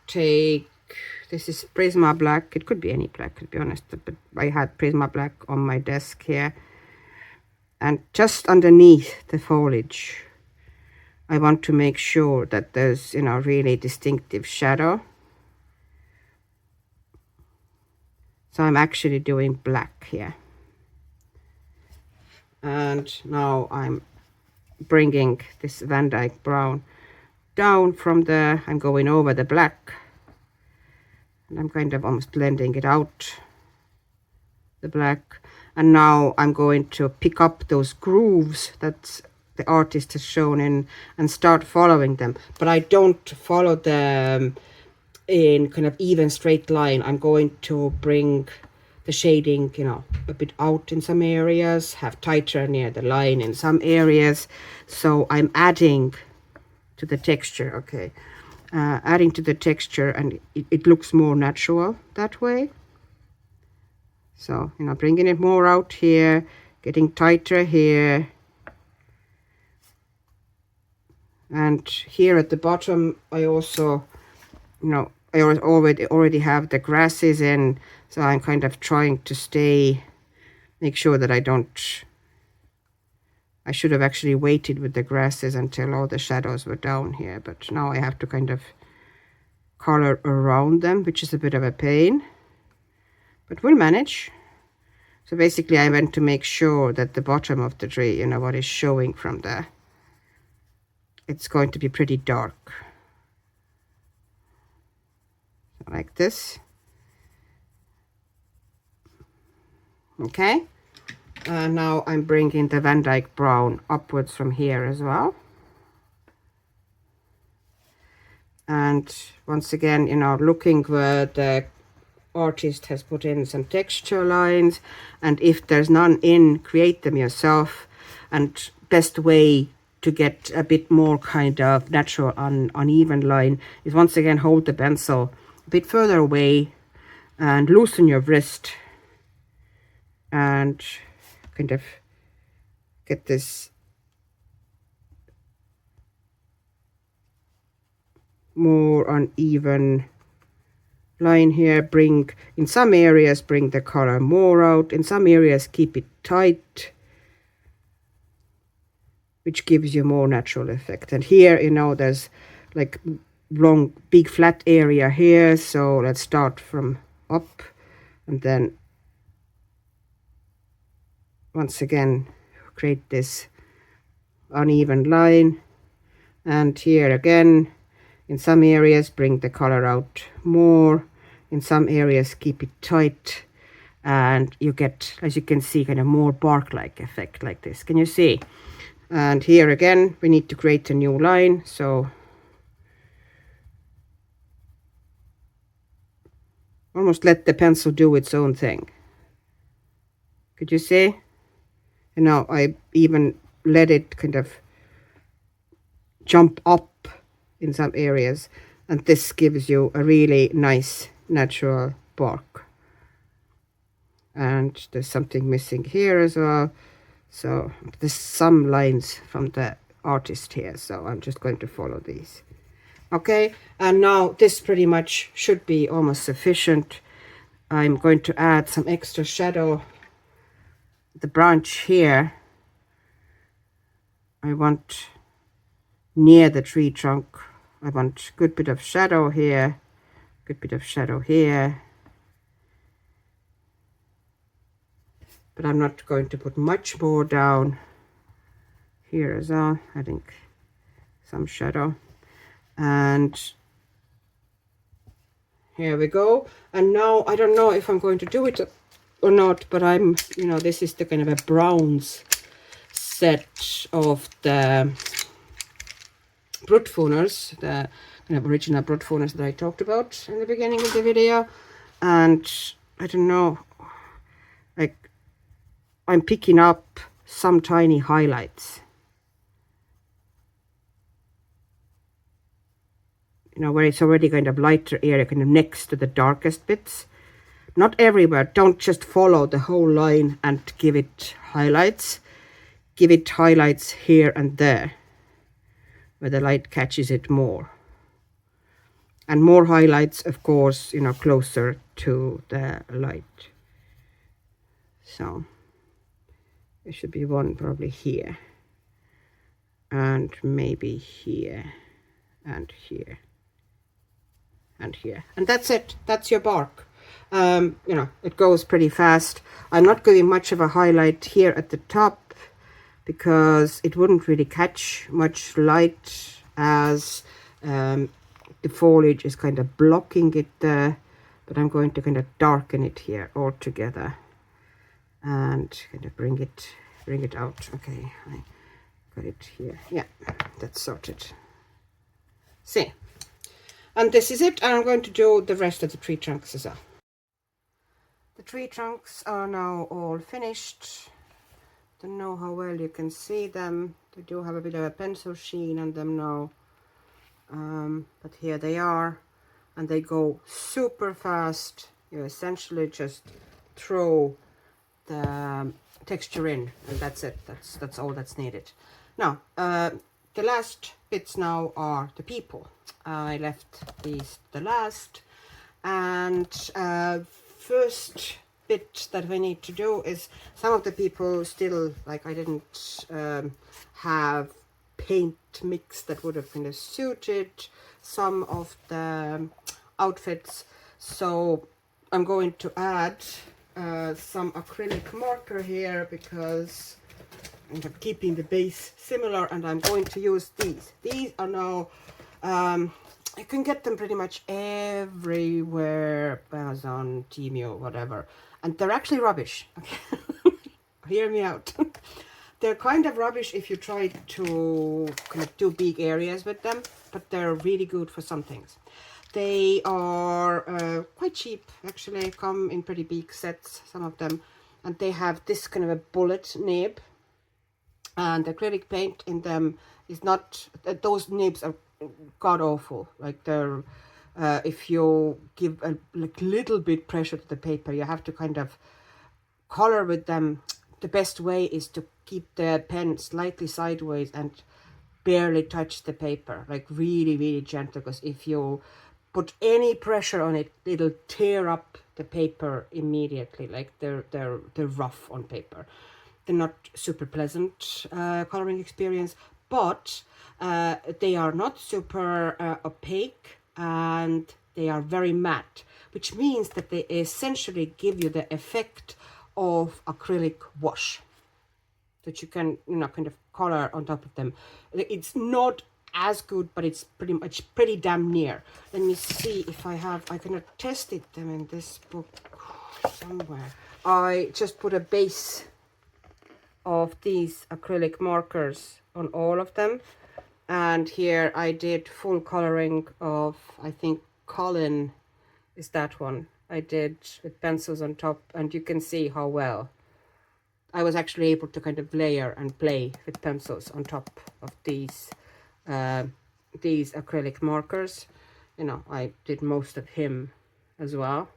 take, this is Prisma black. It could be any black, to be honest, but I had Prisma black on my desk here. And just underneath the foliage, I want to make sure that there's, you know, really distinctive shadow. So I'm actually doing black here. And now I'm bringing this Van Dyke Brown down from the, I'm going over the black, and I'm kind of almost blending it out, the black. And now I'm going to pick up those grooves that the artist has shown in and start following them. But I don't follow them in kind of even straight line. I'm going to bring the shading, you know, a bit out in some areas, have tighter near the line in some areas. So I'm adding to the texture, okay, adding to the texture, and it looks more natural that way. So, you know, bringing it more out here, getting tighter here. And here at the bottom, I also, you know, I already have the grasses in, so I'm kind of trying to make sure that I don't, I should have actually waited with the grasses until all the shadows were down here, but now I have to kind of color around them, which is a bit of a pain, but we'll manage. So basically I went to make sure that the bottom of the tree, you know, what is showing from there, it's going to be pretty dark. Like this. Okay. Now I'm bringing the Van Dyke Brown upwards from here as well. And once again, you know, looking where the artist has put in some texture lines, and if there's none in, create them yourself. And best way to get a bit more kind of natural uneven line is once again hold the pencil a bit further away and loosen your wrist and kind of get this more uneven line here. Bring, in some areas, bring the color more out, in some areas keep it tight, which gives you more natural effect. And here, you know, there's like long big flat area here, so let's start from up and then once again create this uneven line, and here again in some areas bring the color out more, in some areas keep it tight, and you get, as you can see, kind of more bark-like effect like this. Can you see? And here again we need to create a new line, so almost let the pencil do its own thing. Could you see? And now I even let it kind of jump up in some areas, and this gives you a really nice natural bark. And there's something missing here as well, so there's some lines from the artist here, so I'm just going to follow these. Okay, and now this pretty much should be almost sufficient. I'm going to add some extra shadow. The branch here I want near the tree trunk. I want a good bit of shadow here, good bit of shadow here, but I'm not going to put much more down here as well. I think some shadow, and here we go. And now I don't know if I'm going to do it or not, but I'm, you know, this is the kind of a browns set of the Brutfuners, the kind of original Brutfuners that I talked about in the beginning of the video. And I don't know, like I'm picking up some tiny highlights, you know, where it's already kind of lighter area, kind of next to the darkest bits. Not everywhere. Don't just follow the whole line and give it highlights. Give it highlights here and there, where the light catches it more. And more highlights, of course, you know, closer to the light. So there should be one probably here, and maybe here, and here, and here. And that's it. That's your bark. You know, it goes pretty fast. I'm not giving much of a highlight here at the top because it wouldn't really catch much light, as the foliage is kind of blocking it there, but I'm going to kind of darken it here altogether and kind of bring it out. Okay, I got it here. Yeah, that's sorted. See, and this is it. And I'm going to do the rest of the tree trunks as well. The tree trunks are now all finished. Don't know how well you can see them. They do have a bit of a pencil sheen on them now, but here they are, and they go super fast. You essentially just throw the texture in, and that's it. That's all that's needed. Now the last bits now are the people. I left these the last, and first bit that we need to do is some of the people still, like, I didn't have paint mix that would have kind of suited some of the outfits, so I'm going to add some acrylic marker here because I'm keeping the base similar, and I'm going to use these are now you can get them pretty much everywhere, Amazon, TEMU, whatever, and they're actually rubbish. Okay. Hear me out. They're kind of rubbish if you try to kind of do big areas with them, but they're really good for some things. They are quite cheap, actually, come in pretty big sets, some of them, and they have this kind of a bullet nib, and the acrylic paint in them is not, those nibs are god awful. Like, they're if you give a little bit pressure to the paper, you have to kind of color with them. The best way is to keep the pen slightly sideways and barely touch the paper, like really, really gentle, because if you put any pressure on it, it'll tear up the paper immediately. Like, they're rough on paper. They're not super pleasant coloring experience, but they are not super opaque, and they are very matte, which means that they essentially give you the effect of acrylic wash that you can, you know, kind of color on top of them. It's not as good, but it's pretty damn near. Let me see if I cannot test them in this book somewhere. I just put a base of these acrylic markers on all of them, and here I did full coloring of, I think Colin is that one. I did with pencils on top, and you can see how well I was actually able to kind of layer and play with pencils on top of these acrylic markers. You know, I did most of him as well,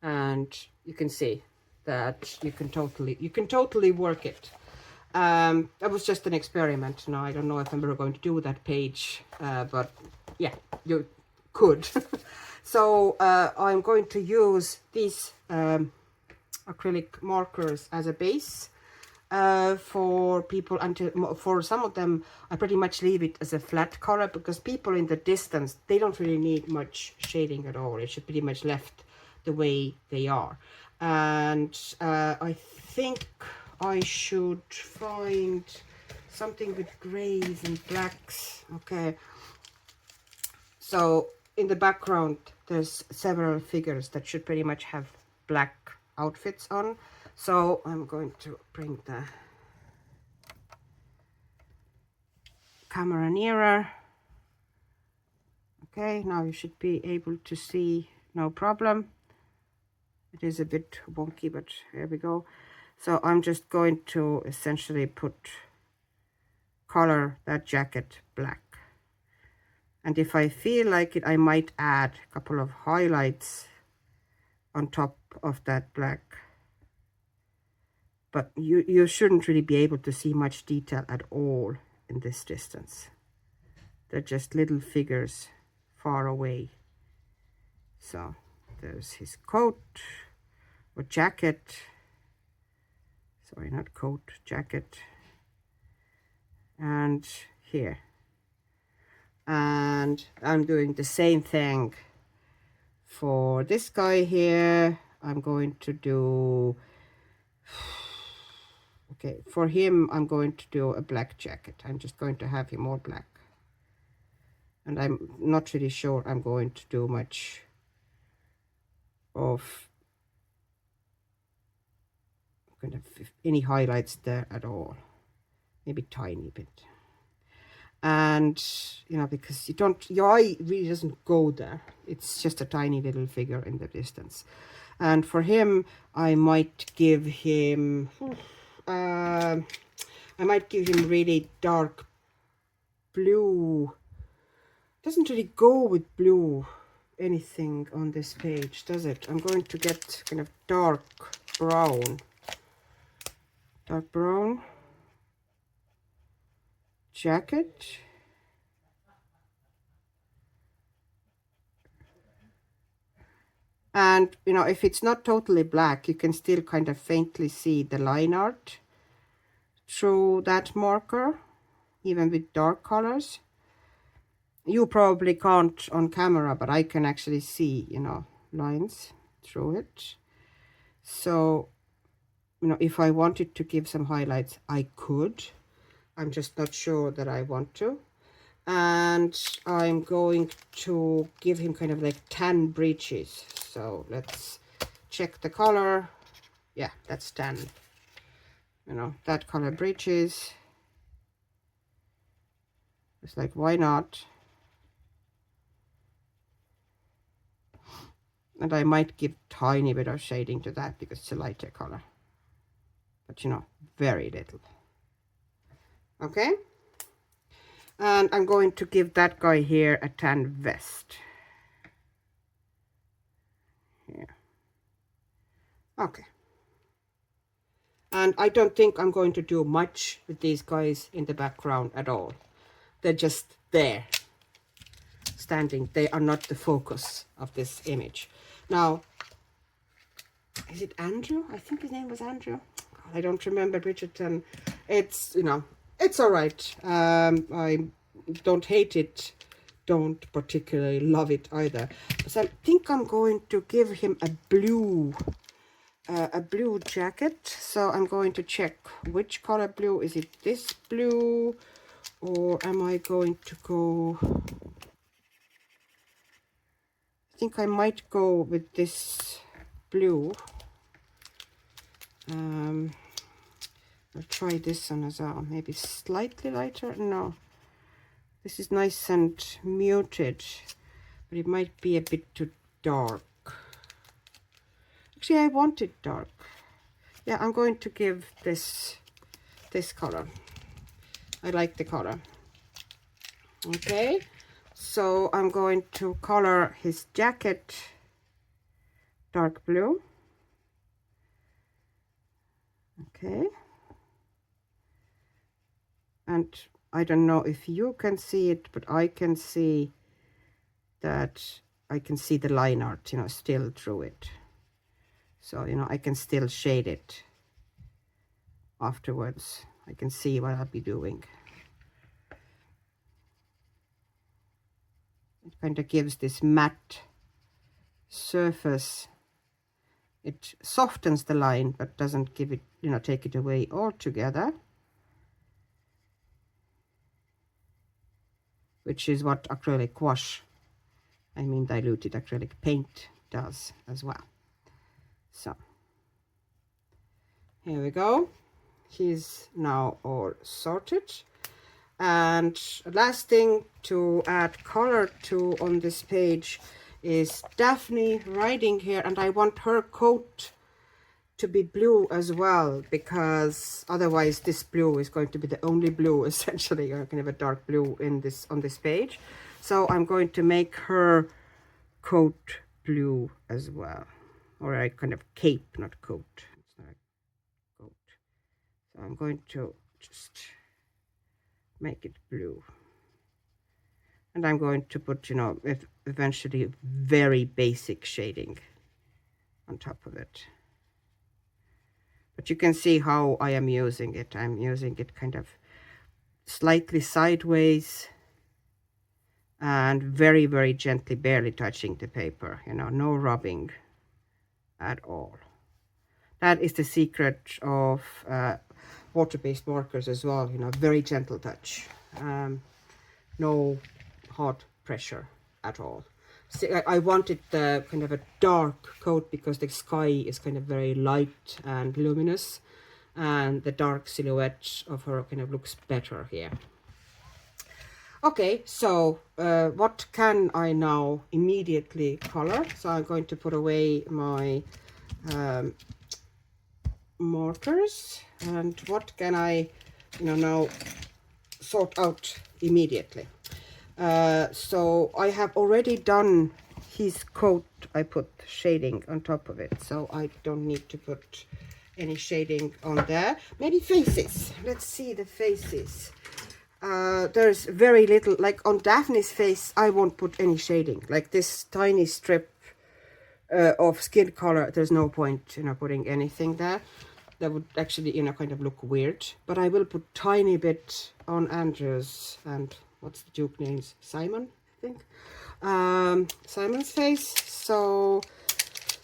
and you can see that you can totally work it. That was just an experiment. Now I don't know if I'm ever going to do that page, but yeah, you could. So I'm going to use these acrylic markers as a base for people, until for some of them I pretty much leave it as a flat color, because people in the distance, they don't really need much shading at all. It should pretty much left the way they are. And I think I should find something with grays and blacks. Okay, so in the background there's several figures that should pretty much have black outfits on, so I'm going to bring the camera nearer. Okay, now you should be able to see, no problem. It is a bit wonky, but here we go. So I'm just going to essentially color that jacket black, and if I feel like it, I might add a couple of highlights on top of that black, but you shouldn't really be able to see much detail at all in this distance. They're just little figures far away. So there's his coat or jacket, sorry, not coat, jacket, and here. And I'm doing the same thing for this guy here. I'm going to do, okay, for him I'm going to do a black jacket. I'm just going to have him all black, and I'm not really sure I'm going to do much of kind of any highlights there at all, maybe tiny bit. And you know, because your eye really doesn't go there, it's just a tiny little figure in the distance. And for him I might give him really dark blue. Doesn't really go with blue anything on this page, does it? I'm going to get kind of dark brown jacket. And you know, if it's not totally black, you can still kind of faintly see the line art through that marker, even with dark colors. You probably can't on camera, but I can actually see, you know, lines through it. So, you know, if I wanted to give some highlights, I could. I'm just not sure that I want to. And I'm going to give him kind of like tan breeches. So let's check the color. Yeah, that's tan. You know, that color breeches. It's like, why not? And I might give tiny bit of shading to that because it's a lighter color. But you know, very little. Okay. And I'm going to give that guy here a tan vest. Here. Okay. And I don't think I'm going to do much with these guys in the background at all. They're just there, standing. They are not the focus of this image. Now, is it Andrew? I think his name was Andrew. I don't remember Bridgerton. It's, you know, It's all right. I don't hate it, don't particularly love it either. So I think I'm going to give him a blue jacket. So I'm going to check which color blue. Is it this blue, or am I going to go? I think I might go with this blue. I'll try this one as well. Maybe slightly lighter. No, this is nice and muted, but it might be a bit too dark. Actually, I want it dark. Yeah, I'm going to give this color. I like the color. Okay, so I'm going to color his jacket dark blue. Okay, and I don't know if you can see it, but I can see that I can see the line art, you know, still through it. So, you know, I can still shade it afterwards. I can see what I'll be doing. It kind of gives this matte surface. It softens the line, but doesn't give it, you know, take it away altogether. Which is what acrylic wash, I mean diluted acrylic paint, does as well. So here we go. He's now all sorted. And last thing to add color to on this page is Daphne riding here, and I want her coat to be blue as well, because otherwise this blue is going to be the only blue essentially. You're going to have a dark blue in this on this page. So I'm going to make her coat blue as well, or a kind of cape, not coat. It's not a coat. So I'm going to just make it blue, and I'm going to put, you know, eventually very basic shading on top of it. But you can see how I am using it. I'm using it kind of slightly sideways and very, very gently, barely touching the paper, you know, no rubbing at all. That is the secret of water-based markers as well, you know, very gentle touch. No hard pressure at all. See, I wanted the kind of a dark coat because the sky is kind of very light and luminous, and the dark silhouette of her kind of looks better here. Okay, so what can I now immediately color? So I'm going to put away my markers, and what can I, you know, now sort out immediately? So I have already done his coat. I put shading on top of it, so I don't need to put any shading on there. Maybe faces. Let's see the faces. There's very little, like on Daphne's face I won't put any shading. Like this tiny strip of skin color, there's no point, you know, putting anything there. That would actually, you know, kind of look weird. But I will put tiny bit on Andrew's, and what's the Duke names? Simon, I think. Simon's face. So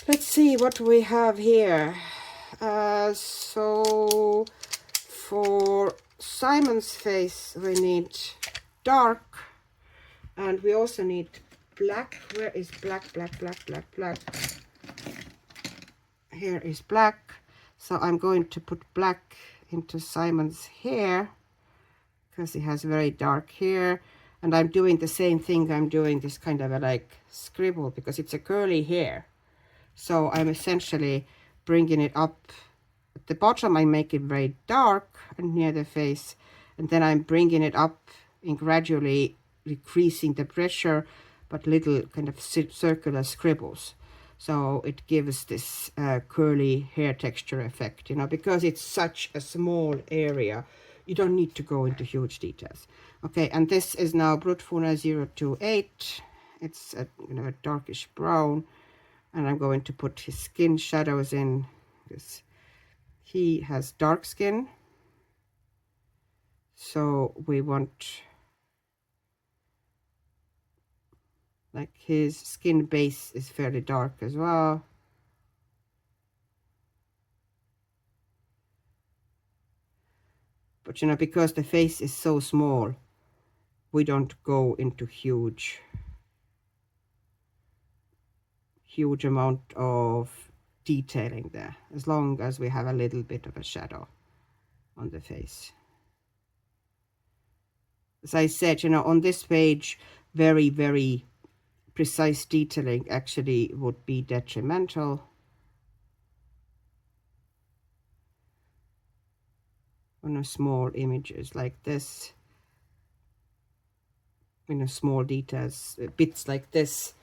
let's see what we have here. So for Simon's face we need dark, and we also need black. Where is black? Black. Here is black. So I'm going to put black into Simon's hair because he has very dark hair, and I'm doing the same thing. I'm doing this kind of a like scribble because it's a curly hair. So I'm essentially bringing it up at the bottom. I make it very dark and near the face, and then I'm bringing it up and gradually decreasing the pressure, but little kind of circular scribbles. So it gives this curly hair texture effect, you know, because it's such a small area. You don't need to go into huge details. Okay, and this is now Brutfuner 028. It's a, you know, a darkish brown, and I'm going to put his skin shadows in this. He has dark skin, So we want, like, his skin base is fairly dark as well. But, you know, because the face is so small, we don't go into huge amount of detailing there, as long as we have a little bit of a shadow on the face. As I said, you know, on this page, very, very precise detailing actually would be detrimental. On a small images like this, you know, small details, bits like this,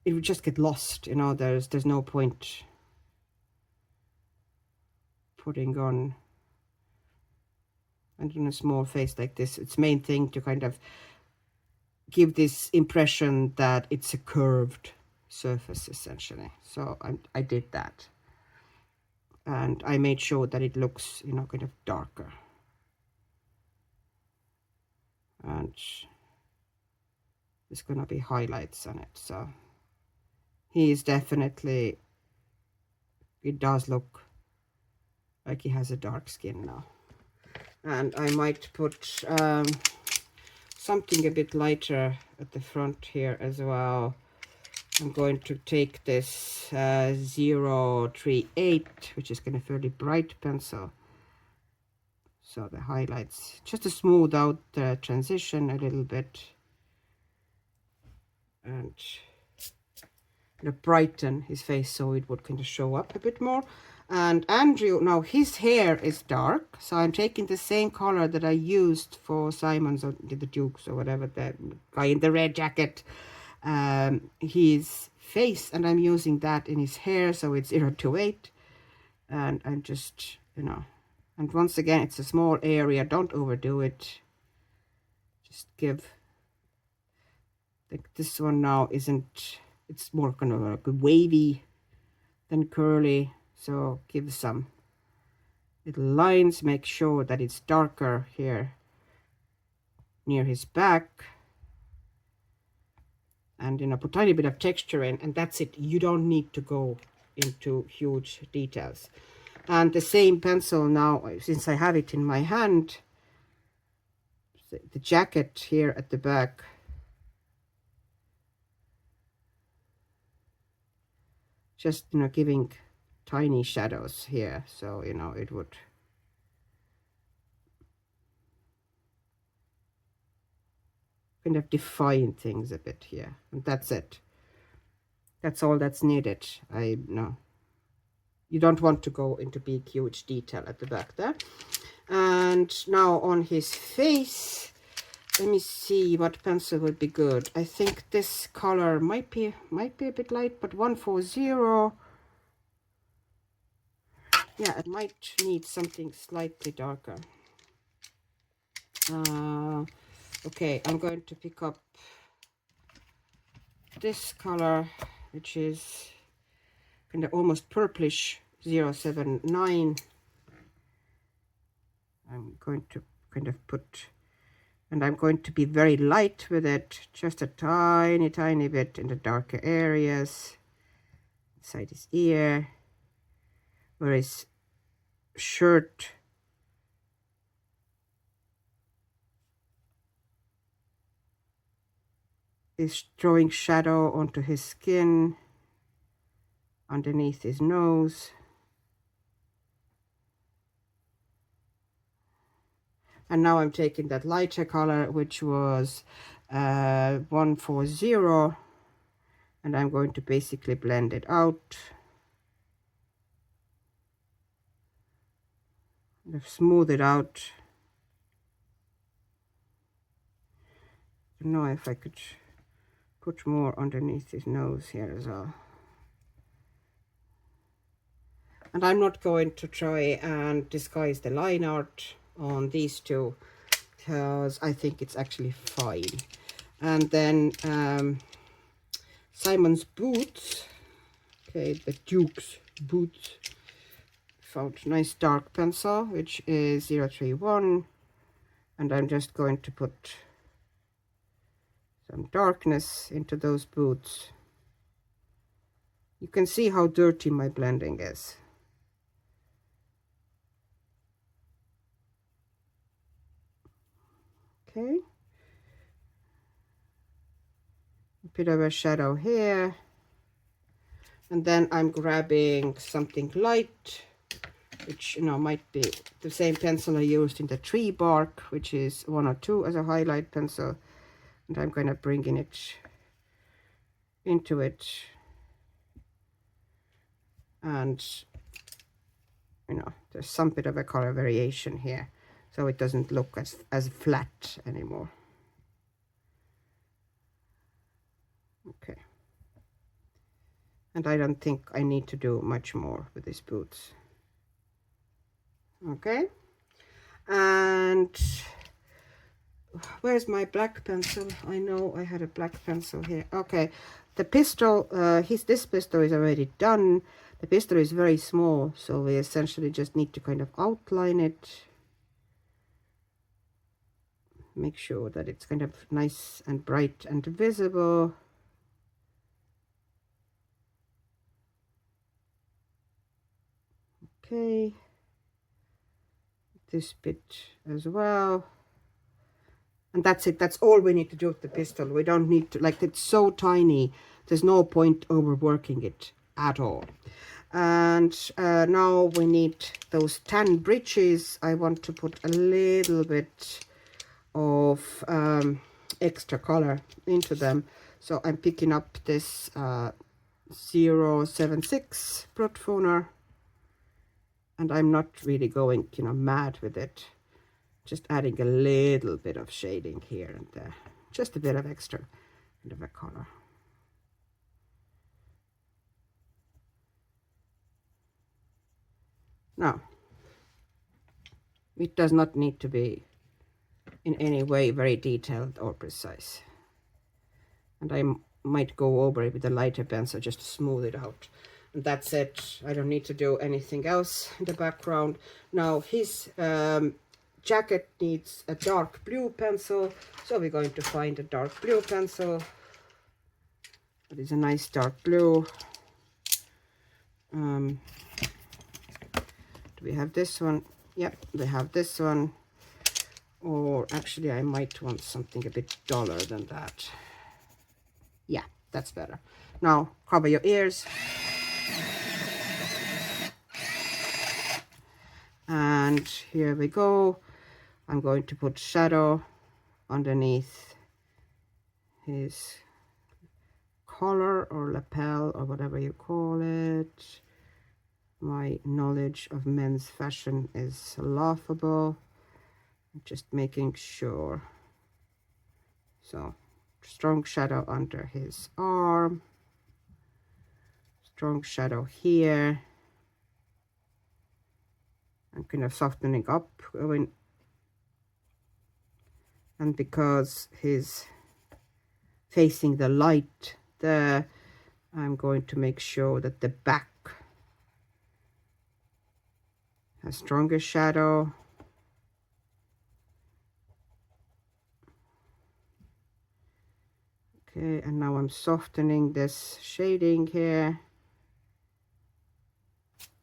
it would just get lost, you know. There's no point putting on, and in a small face like this, it's main thing to kind of give this impression that it's a curved surface essentially. So I did that, and I made sure that it looks, you know, kind of darker. And there's gonna be highlights on it, so he is definitely, it does look like he has a dark skin now. And I might put something a bit lighter at the front here as well. I'm going to take this 038, which is kind of fairly bright pencil. So the highlights, just to smooth out the transition a little bit. And brighten his face so it would kind of show up a bit more. And Andrew, now his hair is dark, so I'm taking the same color that I used for Simon's or the Dukes or whatever, the guy in the red jacket, his face, and I'm using that in his hair, so it's 028. And I'm just, you know, and once again, it's a small area, don't overdo it. Just give, like this one now isn't, it's more kind of like wavy than curly, so give some little lines, make sure that it's darker here near his back, and, you know, put a tiny bit of texture in, and that's it. You don't need to go into huge details. And the same pencil now, since I have it in my hand, the jacket here at the back, just, you know, giving tiny shadows here, so, you know, it would kind of define things a bit here, and that's it. That's all that's needed. I know you don't want to go into big huge detail at the back there. And now on his face, let me see what pencil would be good. I think this color might be a bit light, but 140, yeah, it might need something slightly darker. Okay, I'm going to pick up this color, which is kind of almost purplish, 079. I'm going to kind of put, and I'm going to be very light with it, just a tiny bit in the darker areas, inside his ear, where his shirt is throwing shadow onto his skin, underneath his nose. And now I'm taking that lighter color, which was 140, and I'm going to basically blend it out. Smooth it out. I don't know if I could put more underneath his nose here as well. And I'm not going to try and disguise the line art on these two, because I think it's actually fine. And then Simon's boots, okay, the Duke's boots, found nice dark pencil, which is 031, And I'm just going to put some darkness into those boots. You can see how dirty my blending is. Okay. A bit of a shadow here. And then I'm grabbing something light, which, you know, might be the same pencil I used in the tree bark, which is 102 as a highlight pencil. And I'm kind of bringing it into it. And, you know, there's some bit of a color variation here, so it doesn't look as flat anymore. Okay. And I don't think I need to do much more with these boots. Okay. And where's my black pencil? I know I had a black pencil here. Okay. The pistol, this pistol is already done. The pistol is very small, so we essentially just need to kind of outline it. Make sure that it's kind of nice and bright and visible. Okay, this bit as well. And that's it. That's all we need to do with the pistol. We don't need to, like, it's so tiny. There's no point overworking it at all. And now we need those tan breeches. I want to put a little bit of extra color into them. So I'm picking up this 076 Brutfuner. And I'm not really going, you know, mad with it. Just adding a little bit of shading here and there. Just a bit of extra kind of a color. Now, it does not need to be in any way very detailed or precise. And I might go over it with a lighter pencil just to smooth it out. And that's it. I don't need to do anything else in the background. Now his jacket needs a dark blue pencil, so we're going to find a dark blue pencil. That is a nice dark blue. Do we have this one? Yep, we have this one. Or actually I might want something a bit duller than that. Yeah, that's better. Now cover your ears. And here we go. I'm going to put shadow underneath his collar or lapel or whatever you call it. My knowledge of men's fashion is laughable. I'm just making sure. So strong shadow under his arm. Strong shadow here. I'm kind of softening up, going, and because he's facing the light there, I'm going to make sure that the back has stronger shadow. Okay, and now I'm softening this shading here.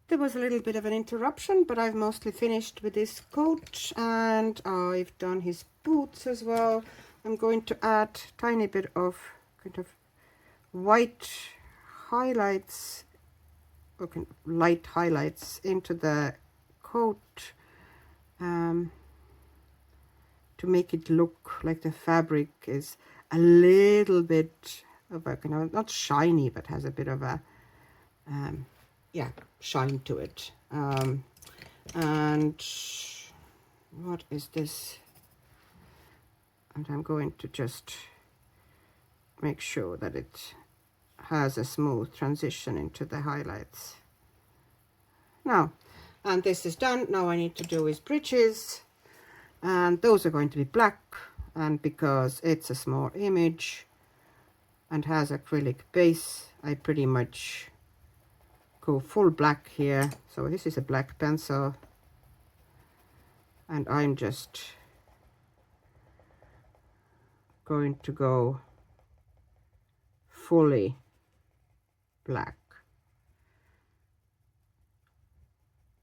There was a little bit of an interruption, but I've mostly finished with this coat, and I've done his boots as well. I'm going to add a tiny bit of kind of white highlights, or kind of light highlights into the coat to make it look like the fabric is a little bit of a kind of, not shiny, but has a bit of a yeah, shine to it. And what is this? And I'm going to just make sure that it has a smooth transition into the highlights. Now, and this is done. Now I need to do his breeches, and those are going to be black, and because it's a small image and has acrylic base, I pretty much go full black here. So this is a black pencil, and I'm just going to go fully black.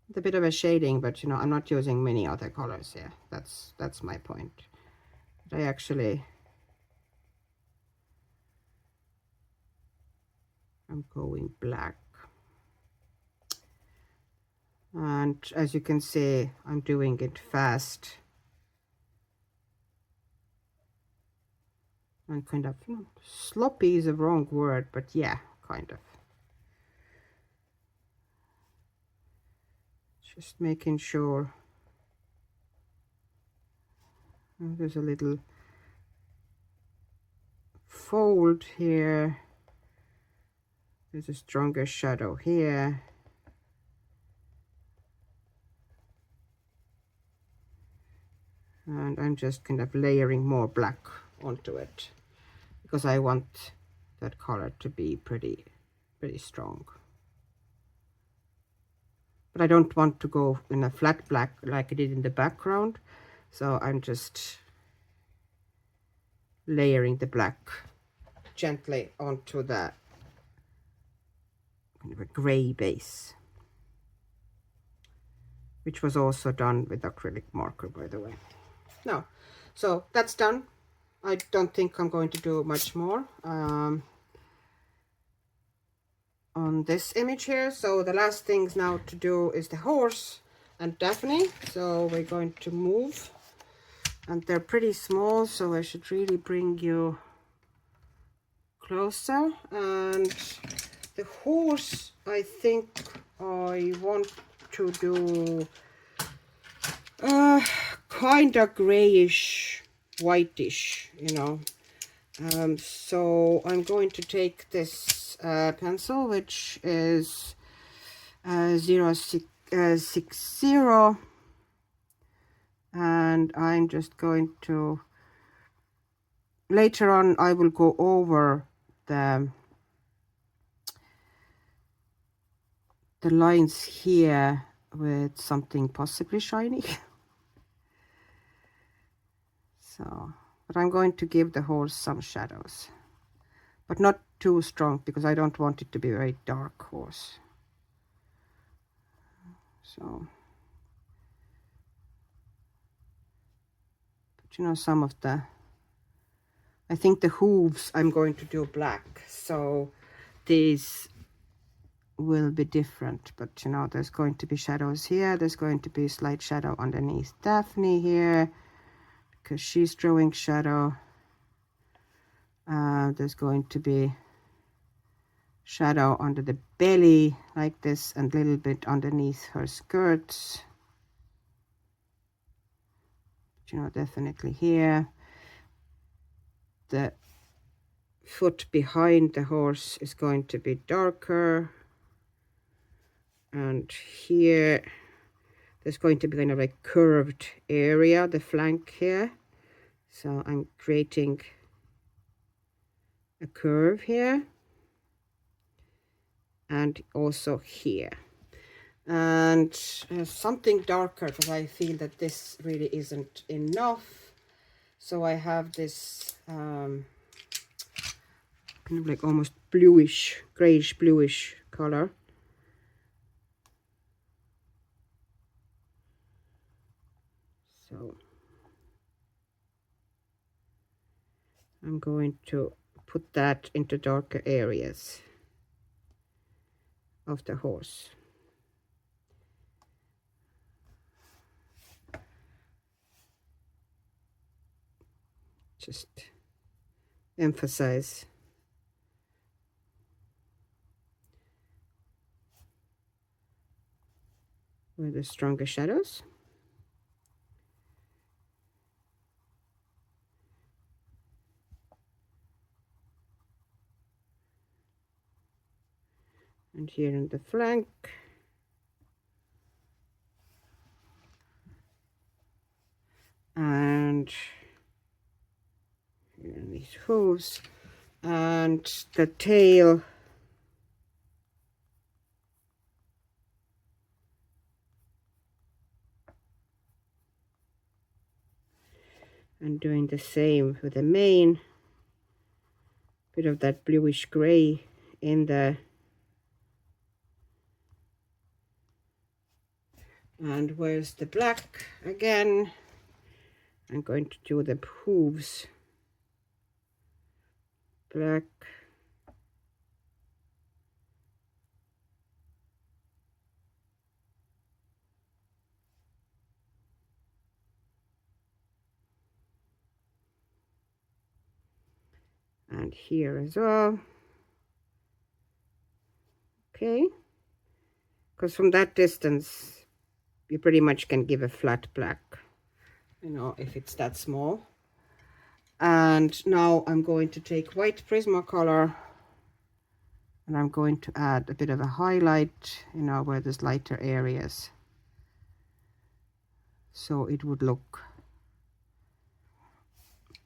It's a bit of a shading, but you know, I'm not using many other colors here. That's my point. But I actually, I'm going black. And as you can see, I'm doing it fast. And kind of, you know, sloppy is a wrong word, but yeah, kind of. Just making sure. There's a little fold here. There's a stronger shadow here. And I'm just kind of layering more black onto it because I want that color to be pretty strong. But I don't want to go in a flat black like I did in the background. So I'm just layering the black gently onto the kind of a gray base, which was also done with acrylic marker, by the way. No, so that's done. I don't think I'm going to do much more on this image here. So the last things now to do is the horse and Daphne. So we're going to move, and they're pretty small, so I should really bring you closer. And the horse, I think I want to do kind of grayish, whitish, you know. So I'm going to take this pencil, which is 060, and I'm just going to, later on I will go over the lines here with something possibly shiny. So, but I'm going to give the horse some shadows, but not too strong because I don't want it to be a very dark horse. So, but you know, some of the, I think the hooves I'm going to do black, so these will be different. But you know, there's going to be shadows here, there's going to be a slight shadow underneath Daphne here because she's drawing shadow. There's going to be shadow under the belly like this and a little bit underneath her skirts. But, you know, definitely here. The foot behind the horse is going to be darker, and here there's going to be kind of like curved area, the flank here. So I'm creating a curve here and also here, and something darker because I feel that this really isn't enough. So I have this kind of like almost bluish, grayish bluish color. So I'm going to put that into darker areas of the horse. Just emphasize with the stronger shadows. And here in the flank. And here in these hooves. And the tail. and doing the same with the main. Bit of that bluish gray in the, and where's the black again? I'm going to do the hooves black. And here as well. Okay, because from that distance you pretty much can give a flat black, you know, if it's that small. And now I'm going to take white Prismacolor and I'm going to add a bit of a highlight, you know, where there's lighter areas, so it would look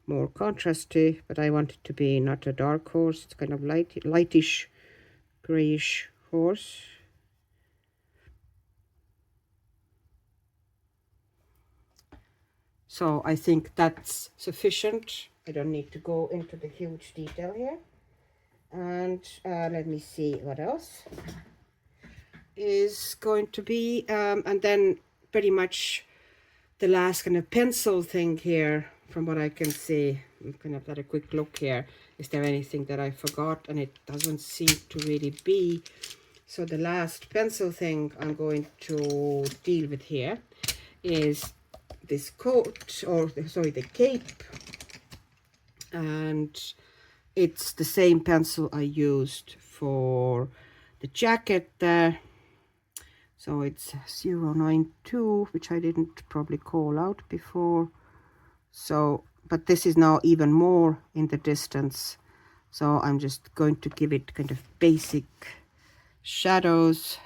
more contrasty. But I want it to be not a dark horse, it's kind of lightish grayish horse. So I think that's sufficient. I don't need to go into the huge detail here. And let me see what else is going to be. And then pretty much the last kind of pencil thing here, from what I can see. I'm kind of at a quick look here. Is there anything that I forgot? And it doesn't seem to really be. So the last pencil thing I'm going to deal with here is this coat, or sorry, the cape. And it's the same pencil I used for the jacket there. So it's 092, which I didn't probably call out before. So, but this is now even more in the distance. So I'm just going to give it kind of basic shadows.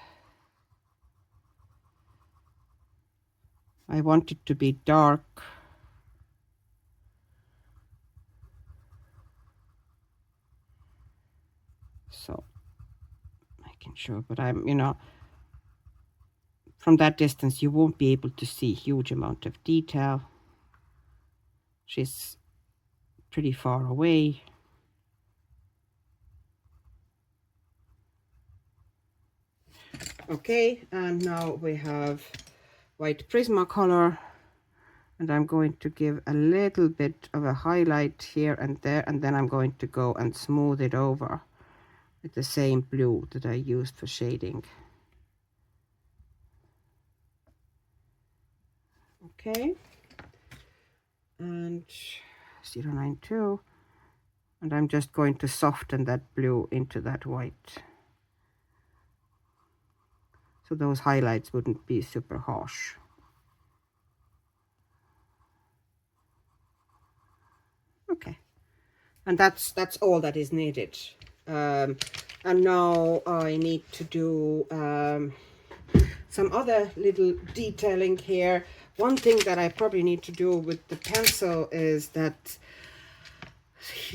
I want it to be dark. So I can show, but I'm, you know, from that distance you won't be able to see huge amount of detail. She's pretty far away. Okay, and now we have white Prismacolor, and I'm going to give a little bit of a highlight here and there, and then I'm going to go and smooth it over with the same blue that I used for shading. Okay, and 092, and I'm just going to soften that blue into that white, so those highlights wouldn't be super harsh. Okay, and that's all that is needed. And now I need to do some other little detailing here. One thing that I probably need to do with the pencil is that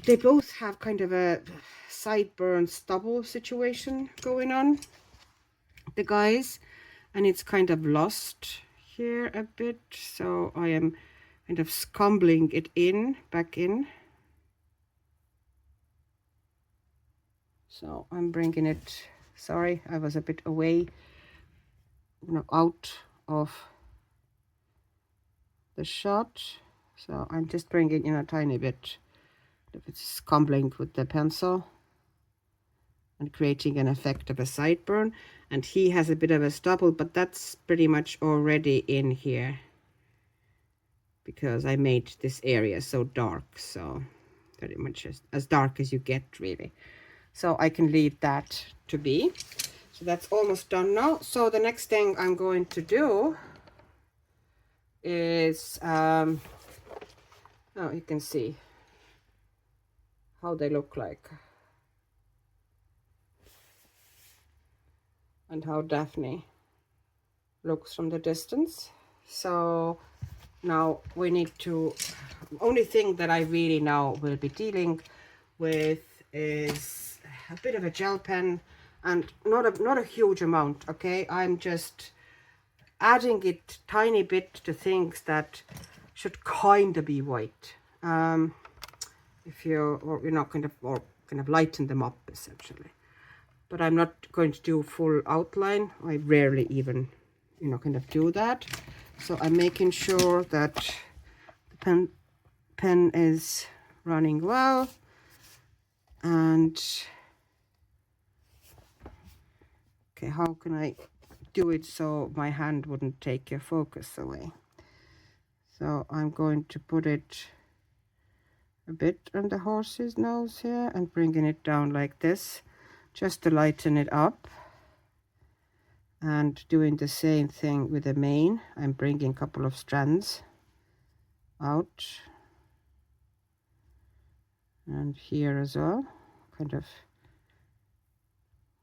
they both have kind of a sideburn stubble situation going on, the guys, and it's kind of lost here a bit, so I am kind of scumbling it back in. So I'm bringing it, sorry, I was a bit away, you know, out of the shot. So I'm just bringing in a tiny bit of it, scumbling with the pencil and creating an effect of a sideburn. And he has a bit of a stubble, but that's pretty much already in here because I made this area so dark, so pretty much as dark as you get, really. So I can leave that to be. So that's almost done now. So the next thing I'm going to do is now you can see how they look like and how Daphne looks from the distance. So now we need to, only thing that I really now will be dealing with is a bit of a gel pen, and not a huge amount, okay? I'm just adding it tiny bit to things that should kind of be white. If you, or you know, kind of lighten them up essentially. But I'm not going to do full outline. I rarely even, you know, kind of do that. So I'm making sure that the pen is running well, and okay, how can I do it so my hand wouldn't take your focus away? So I'm going to put it a bit on the horse's nose here and bringing it down like this, just to lighten it up. And doing the same thing with the mane. I'm bringing a couple of strands out, and here as well, kind of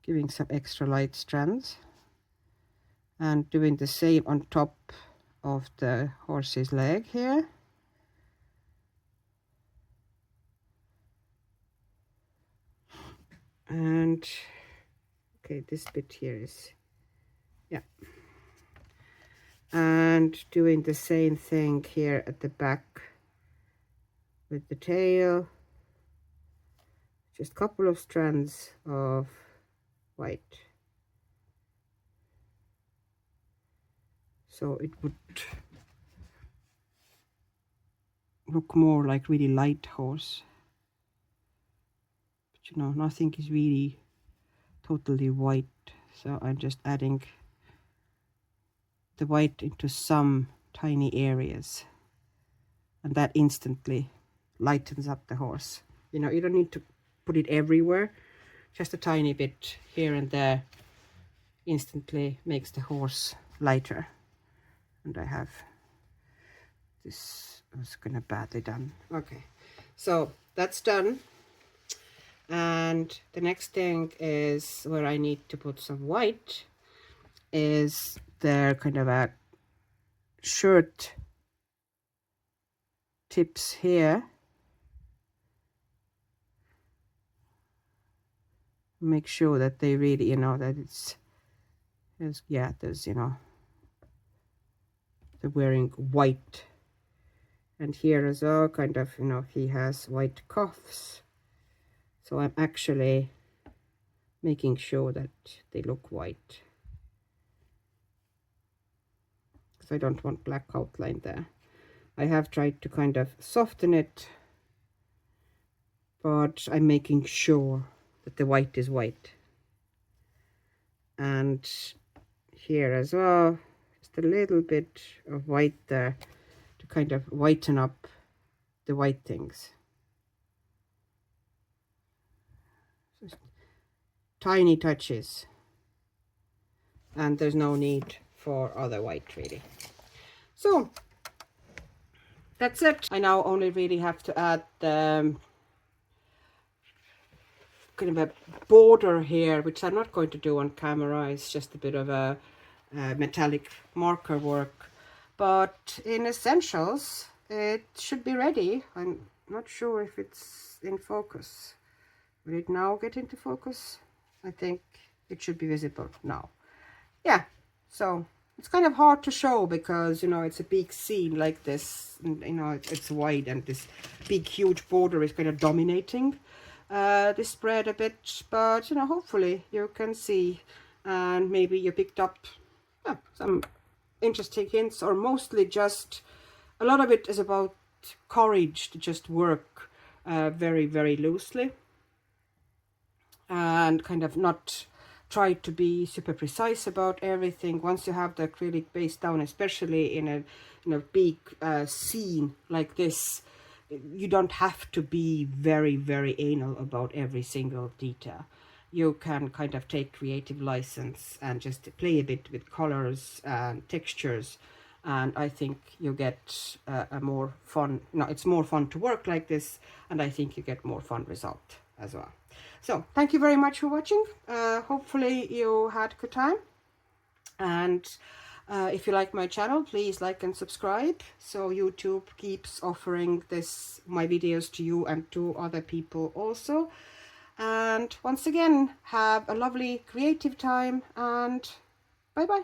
giving some extra light strands, and doing the same on top of the horse's leg here. And okay, this bit here is, yeah, and doing the same thing here at the back with the tail. Just a couple of strands of white, so it would look more like really light horse. But you know, nothing is really totally white, so I'm just adding the white into some tiny areas, and that instantly lightens up the horse. You know, you don't need to put it everywhere, just a tiny bit here and there instantly makes the horse lighter. And I have this, was kind of badly done. Okay, so that's done. And the next thing is where I need to put some white, is there kind of a shirt tips here. Make sure that they really, you know, that it's, yeah, there's, you know, they're wearing white. And here as well, kind of, you know, he has white cuffs. So I'm actually making sure that they look white, because I don't want black outline there. I have tried to kind of soften it, but I'm making sure that the white is white. And here as well, just a little bit of white there to kind of whiten up the white things. Just tiny touches, and there's no need for other white really. So that's it. I now only really have to add the kind of a border here, which I'm not going to do on camera. It's just a bit of a metallic marker work, but in essentials it should be ready. I'm not sure if it's in focus. Will it now get into focus? I think it should be visible now. Yeah, so it's kind of hard to show because, you know, it's a big scene like this, and, you know, it's wide, and this big huge border is kind of dominating this spread a bit. But, you know, hopefully you can see, and maybe you picked up some interesting hints, or mostly just a lot of it is about courage to just work very, very loosely, and kind of not try to be super precise about everything. Once you have the acrylic base down, especially in a big scene like this, you don't have to be very, very anal about every single detail. You can kind of take creative license and just play a bit with colors and textures, and I think you get a more fun, it's more fun to work like this, and I think you get more fun result as well. So thank you very much for watching. Hopefully you had a good time, and if you like my channel, please like and subscribe, so YouTube keeps offering my videos to you and to other people also. And once again, have a lovely creative time, and bye bye.